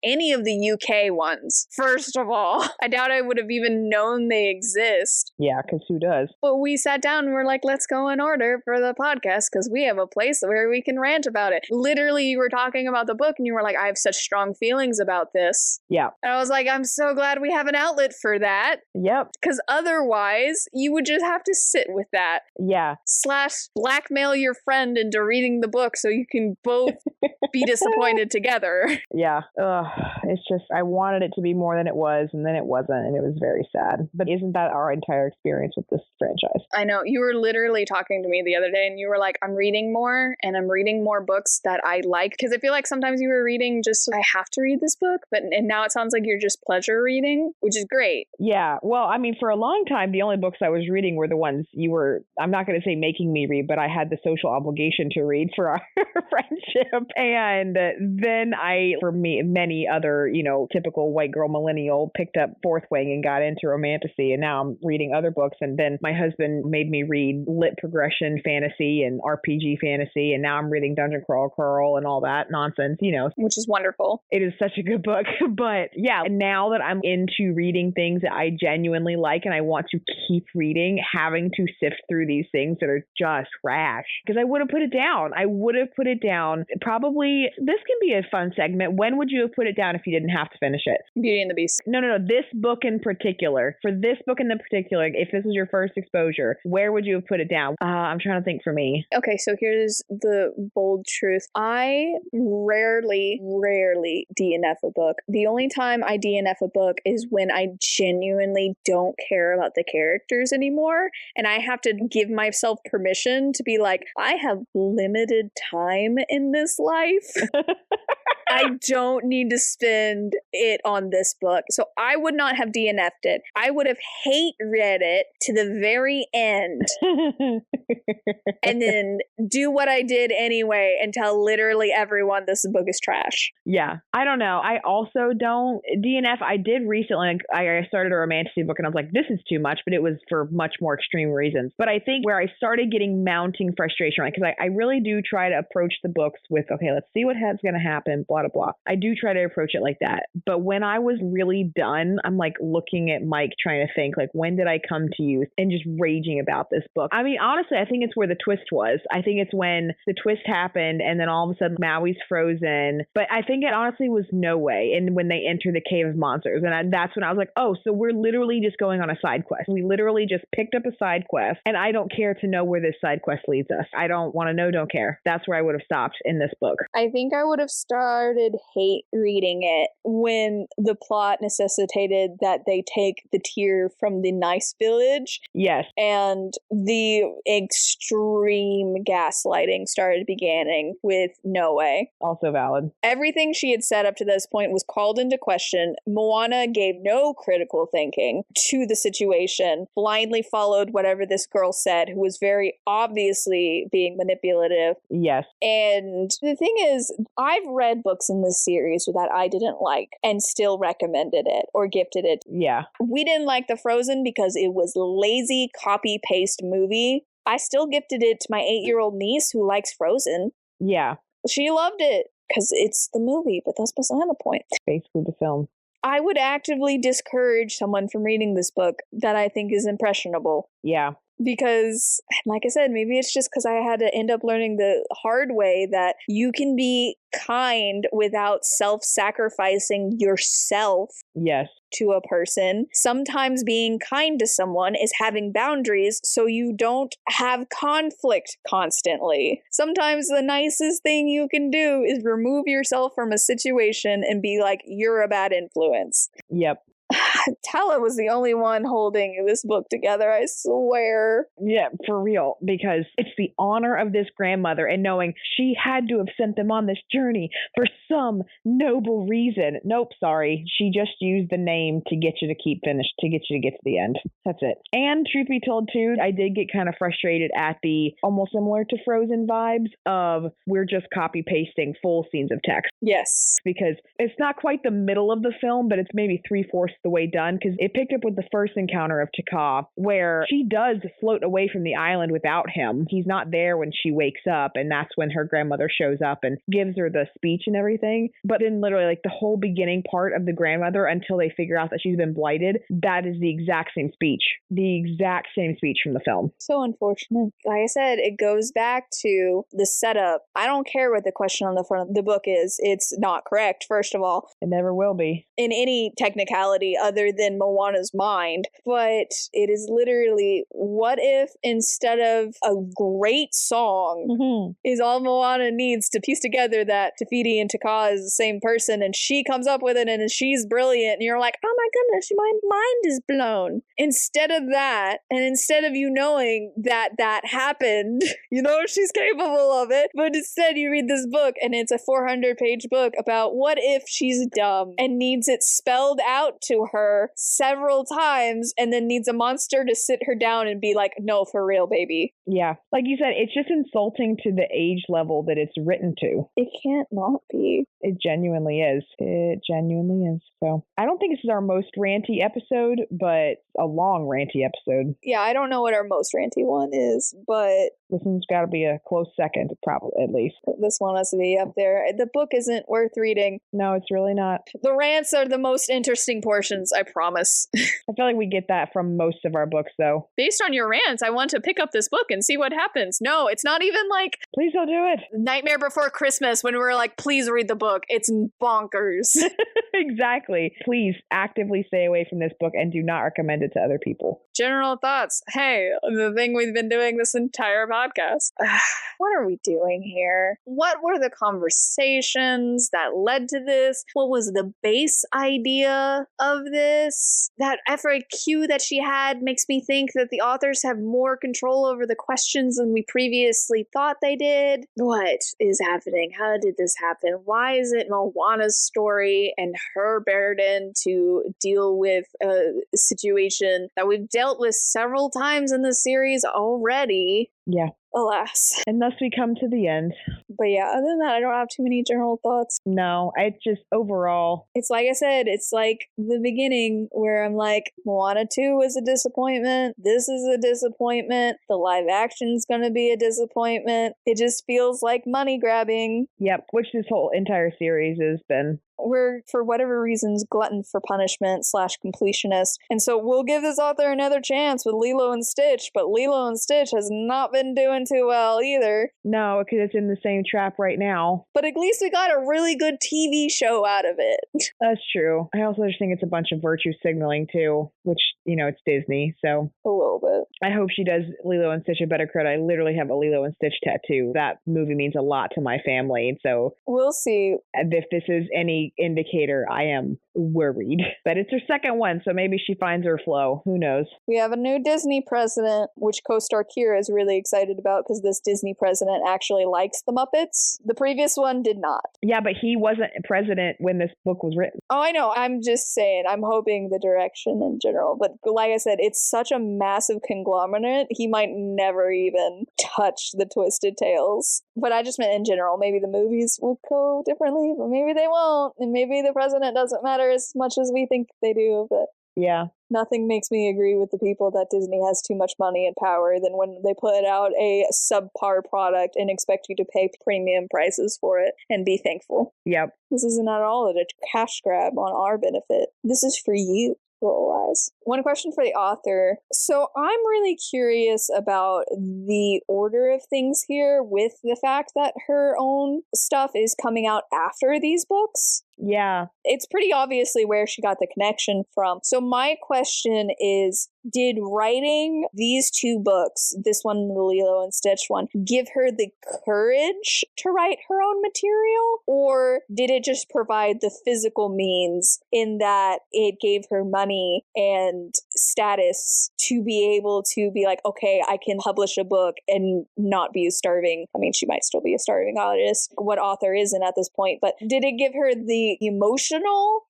any of the UK ones. First of all, I doubt I would have even known they exist. Yeah, because who does? But we sat down and we're like, let's go in order for the podcast because we have a place where we can rant about it. Literally, you were talking about the book and you were like, I have such strong feelings about this. Yeah. And I was like, I'm so glad we have an outlet for that. Yep. Because otherwise, you would just have to sit with that. Yeah. / blackmail your friend into reading the book so you can both be disappointed together. Yeah. it's just, I wanted it to be more than it was, and then it wasn't, and it was very sad. But isn't that our entire experience with this franchise? I know. You were literally talking to me the other day, and you were like, I'm reading more, and I'm reading more books that I like. Because I feel like sometimes you were reading just, I have to read this book, and now it sounds like you're just pleasure reading, which is great. Yeah. Well, I mean, for a long time, the only books I was reading were the ones you were, I'm not going to say making me read, but I had the social obligation to read for our friendship. And then for me, many other, typical white girl millennial, picked up Fourth Wing and got into romantasy. And now I'm reading other books. And then my husband made me read lit progression fantasy and RPG fantasy. And now I'm reading Dungeon Crawl Curl and all that nonsense, Which is wonderful. It is such a good book. But yeah, now that I'm into reading things that I genuinely like and I want to keep reading, having to sift through these things that are just trash. Because I would have put it down. Probably, this can be a fun segment. When would you have put it down if you didn't have to finish it? Beauty and the Beast. No. This book in particular. For this book in particular, if this was your first exposure, where would you have put it down? I'm trying to think for me. Okay, so here's the bold truth. I rarely DNF a book. The only time I DNF a book is when I genuinely don't care about the characters anymore, and I have to give myself permission to be like, I have limited time in this life. I don't need to spend it on this book. So I would not have DNF'd it. I would have hate read it to the very end and then do what I did anyway and tell literally everyone this book is trash. Yeah. I don't know. I also don't DNF. I did recently, I started a romantasy book and I was like, this is too much, but it was for much more extreme reasons. But I think where I started getting mounting frustration, right? Because I really do try to approach the books with, okay, let's see what's going to happen, blah, blah, blah. I do try to approach it like that. But when I was really done, I'm like looking at Mike trying to think, like, when did I come to you and just raging about this book? I mean, honestly, I think it's where the twist was. I think it's when the twist happened and then all of a sudden Maui's frozen. But I think it honestly was No Way. And when they enter the Cave of Monsters. And that's when I was like, oh, so we're literally just going on a side quest. We literally just picked up a side quest and I don't care to know where this side quest leads us. I don't want to know, don't care. That's where I would have stopped in this book. I think I would have started hate reading it when the plot necessitated that they take the tear from the nice village. Yes. And the extreme gaslighting started beginning with No Way. Also valid. Everything she had said up to this point was called into question. Moana gave no critical thinking to the situation, blindly followed whatever this girl said, who was very obviously being manipulative. Yes. And the thing is, I've read books in this series that I didn't like and still recommended it or gifted it. Yeah. We didn't like The Frozen because it was lazy copy-paste movie. I still gifted it to my 8-year-old niece who likes Frozen. Yeah. She loved it because it's the movie, but that's beside the point. Basically the film. I would actively discourage someone from reading this book that I think is impressionable. Yeah. Because, like I said, maybe it's just because I had to end up learning the hard way that you can be kind without self-sacrificing yourself. Yes. To a person. Sometimes being kind to someone is having boundaries so you don't have conflict constantly. Sometimes the nicest thing you can do is remove yourself from a situation and be like, you're a bad influence. Yep. Tala was the only one holding this book together, I swear. Yeah, for real, because it's the honor of this grandmother and knowing she had to have sent them on this journey for some noble reason. Nope, sorry. She just used the name to get you to keep finished, to get you to get to the end. That's it. And truth be told, too, I did get kind of frustrated at the almost similar to Frozen vibes of we're just copy pasting full scenes of text. Yes. Because it's not quite the middle of the film, but it's maybe 3/4 the way done, because it picked up with the first encounter of Taka, where she does float away from the island without him. He's not there when she wakes up, and that's when her grandmother shows up and gives her the speech and everything. But in literally like the whole beginning part of the grandmother, until they figure out that she's been blighted, that is the exact same speech. The exact same speech from the film. So unfortunate. Like I said, it goes back to the setup. I don't care what the question on the front of the book is. It's not correct, first of all. It never will be. In any technicality other other than Moana's mind, but it is literally, what if instead of a great song is all Moana needs to piece together that Te Fiti and Te Kā is the same person, and she comes up with it and she's brilliant, and you're like, oh my goodness, my mind is blown. Instead of that, and instead of you knowing that that happened, you know she's capable of it, but instead you read this book and it's a 400-page book about what if she's dumb and needs it spelled out to her several times and then needs a monster to sit her down and be like, no, for real, baby. Yeah. Like you said, it's just insulting to the age level that it's written to. It can't not be. It genuinely is. It genuinely is. So I don't think this is our most ranty episode, but a long ranty episode. Yeah, I don't know what our most ranty one is, but this one's got to be a close second, probably, at least. This one has to be up there. The book isn't worth reading. No, it's really not. The rants are the most interesting portions, I promise. I feel like we get that from most of our books, though. Based on your rants, I want to pick up this book and see what happens. No, it's not even like... Please don't do it. Nightmare Before Christmas when we're like, please read the book. It's bonkers. Exactly. Please actively stay away from this book and do not recommend it to other people. General thoughts. Hey, the thing we've been doing this entire podcast. What are we doing here? What were the conversations that led to this? What was the base idea of this? That FAQ that she had makes me think that the authors have more control over the questions than we previously thought they did. What is happening? How did this happen? Why is it Moana's story and her burden to deal with a situation that we've dealt with several times in the series already? Yeah. Alas. And thus we come to the end. But yeah, other than that, I don't have too many general thoughts. No, I just overall. It's like I said, it's like the beginning where I'm like, Moana 2 was a disappointment. This is a disappointment. The live action's going to be a disappointment. It just feels like money grabbing. Yep, which this whole entire series has been. We're, for whatever reasons, glutton for punishment / completionist. And so we'll give this author another chance with Lilo and Stitch, but Lilo and Stitch has not been doing too well either. No, because it's in the same trap right now. But at least we got a really good TV show out of it. That's true. I also just think it's a bunch of virtue signaling too, which, you know, it's Disney, so. A little bit. I hope she does Lilo and Stitch a better credit. I literally have a Lilo and Stitch tattoo. That movie means a lot to my family, so. We'll see. If this is any indicator, I am worried. But it's her second one, so maybe she finds her flow. Who knows? We have a new Disney president, which co-star Kira is really excited about because this Disney president actually likes the Muppets. The previous one did not. Yeah, but he wasn't president when this book was written. Oh, I know. I'm just saying. I'm hoping the direction in general. But like I said, it's such a massive conglomerate. He might never even touch the Twisted Tales. But I just meant in general. Maybe the movies will go differently, but maybe they won't. And maybe the president doesn't matter as much as we think they do. But yeah. Nothing makes me agree with the people that Disney has too much money and power than when they put out a subpar product and expect you to pay premium prices for it and be thankful. Yep. This isn't at all a cash grab on our benefit. This is for you. Wise. One question for the author. So I'm really curious about the order of things here with the fact that her own stuff is coming out after these books. Yeah. It's pretty obviously where she got the connection from. So my question is, did writing these two books, this one and the Lilo and Stitch one, give her the courage to write her own material? Or did it just provide the physical means in that it gave her money and status to be able to be like, okay, I can publish a book and not be a starving, I mean, she might still be a starving artist, what author isn't at this point, but did it give her the emotional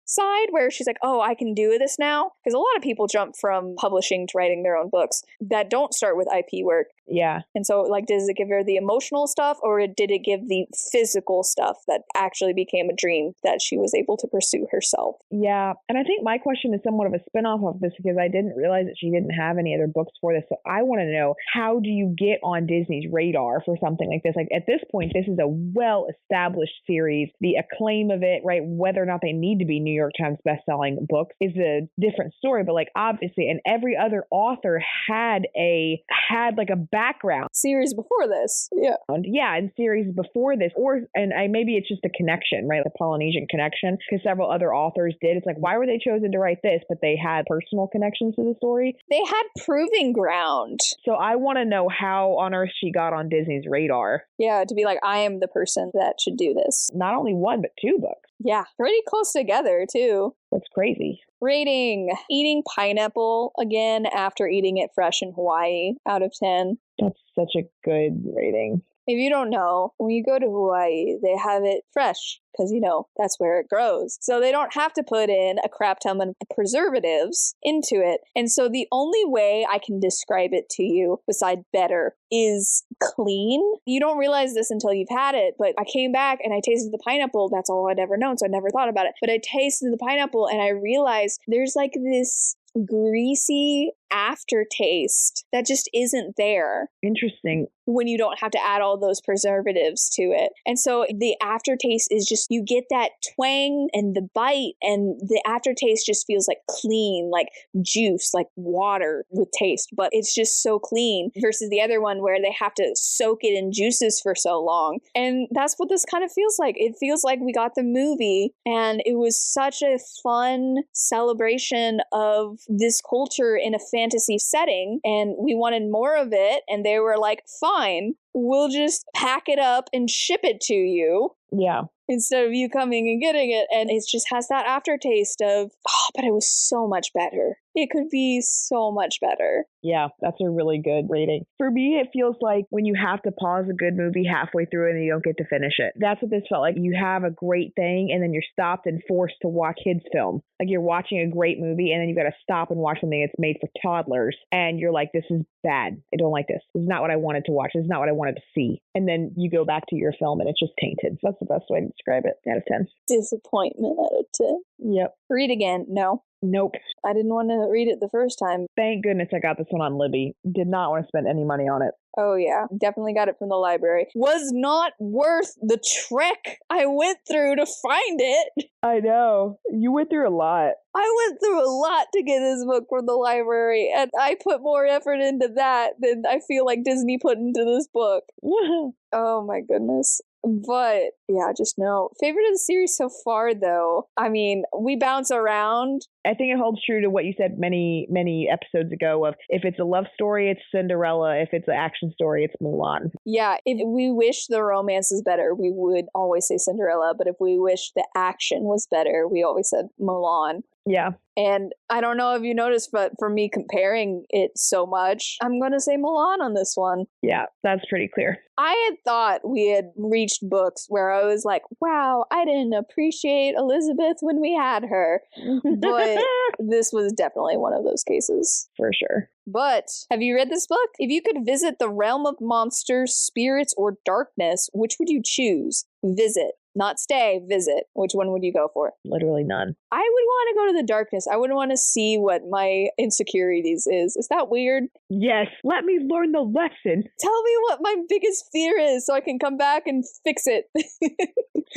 side where she's like, oh, I can do this now? Because a lot of people jump from publishing to writing their own books that don't start with IP work. Yeah. And so, like, does it give her the emotional stuff, or did it give the physical stuff that actually became a dream that she was able to pursue herself? Yeah. And I think my question is somewhat of a spinoff of this because I didn't realize that she didn't have any other books for this. So I want to know, how do you get on Disney's radar for something like this? Like, at this point, this is a well-established series. The acclaim of it, right? Whether or not they need to be New New York Times bestselling books is a different story, but like obviously, and every other author had like a background series before this. Yeah. And series before this, maybe it's just a connection, right? The Polynesian connection, because several other authors did. It's like, why were they chosen to write this? But they had personal connections to the story. They had proving ground. So I want to know how on earth she got on Disney's radar. Yeah, to be like, I am the person that should do this. Not only one, but 2 books. Yeah, pretty close together, too. That's crazy. Rating: eating pineapple again after eating it fresh in Hawaii out of 10. That's such a good rating. If you don't know, when you go to Hawaii, they have it fresh because, that's where it grows. So they don't have to put in a crap ton of preservatives into it. And so the only way I can describe it to you, beside better, is clean. You don't realize this until you've had it, but I came back and I tasted the pineapple. That's all I'd ever known, so I never thought about it. But I tasted the pineapple and I realized there's like this greasy aftertaste that just isn't there. Interesting. When you don't have to add all those preservatives to it. And so the aftertaste is just, you get that twang and the bite, and the aftertaste just feels like clean, like juice, like water with taste, but it's just so clean versus the other one where they have to soak it in juices for so long. And that's what this kind of feels like. It feels like we got the movie and it was such a fun celebration of this culture in a fantasy setting, and we wanted more of it, and they were like, fine, we'll just pack it up and ship it to you. Yeah. Instead of you coming and getting it. And it just has that aftertaste of, but it was so much better. It could be so much better. Yeah, that's a really good rating. For me, it feels like when you have to pause a good movie halfway through and you don't get to finish it. That's what this felt like. You have a great thing and then you're stopped and forced to watch kids' film. Like you're watching a great movie and then you got to stop and watch something that's made for toddlers. And you're like, this is bad. I don't like this. This is not what I wanted to watch. This is not what I wanted to see. And then you go back to your film and it's just tainted. So that's the best way to describe it out of 10. Disappointment out of 10. Yep. Read again. No. Nope. I didn't want to read it the first time. Thank goodness I got this one on Libby. Did not want to spend any money on it. Oh yeah, definitely got it from the library. Was not worth the trek I went through to find it. I know. You went through a lot. I went through a lot to get this book from the library, and I put more effort into that than I feel like Disney put into this book. Oh my goodness. But yeah, just no. Favorite of the series so far, though. I mean, we bounce around. I think it holds true to what you said many, many episodes ago of if it's a love story, it's Cinderella. If it's an action story, it's Mulan. Yeah, if we wish the romance is better, we would always say Cinderella. But if we wish the action was better, we always said Mulan. Yeah. And I don't know if you noticed, but for me comparing it so much, I'm going to say Mulan on this one. Yeah, that's pretty clear. I had thought we had reached books where I was like, wow, I didn't appreciate Elizabeth when we had her. But this was definitely one of those cases. For sure. But have you read this book? If you could visit the realm of monsters, spirits, or darkness, which would you choose? Visit. Not stay, visit. Which one would you go for? Literally none. I would want to go to the darkness. I wouldn't want to see what my insecurities is. Is that weird? Yes. Let me learn the lesson. Tell me what my biggest fear is so I can come back and fix it.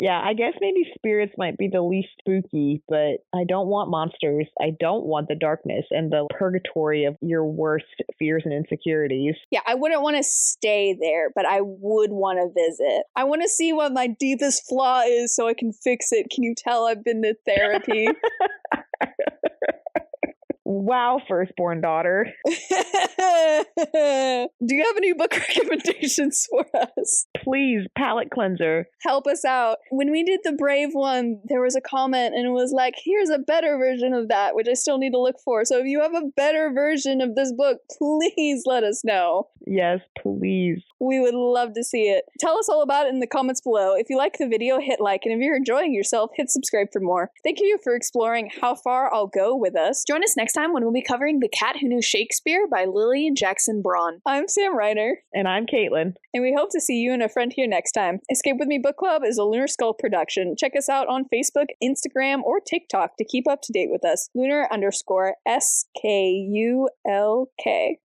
Yeah, I guess maybe spirits might be the least spooky, but I don't want monsters. I don't want the darkness and the purgatory of your worst fears and insecurities. Yeah, I wouldn't want to stay there, but I would want to visit. I want to see what my deepest flaw is so I can fix it. Can you tell I've been to therapy? Wow, firstborn daughter. Do you have any book recommendations for us? Please, palate cleanser. Help us out. When we did the Brave one, there was a comment and it was like, here's a better version of that, which I still need to look for. So if you have a better version of this book, please let us know. Yes, please. We would love to see it. Tell us all about it in the comments below. If you like the video, hit like, and if you're enjoying yourself, hit subscribe for more. Thank you for exploring How Far I'll Go with us. Join us next time when we'll be covering The Cat Who Knew Shakespeare by Lilian Jackson Braun. I'm Sam Reiner. And I'm Kaitlyn. And we hope to see you and a friend here next time. Escape With Me Book Club is a Lunar Skull production. Check us out on Facebook, Instagram, or TikTok to keep up to date with us. Lunar_SKULK.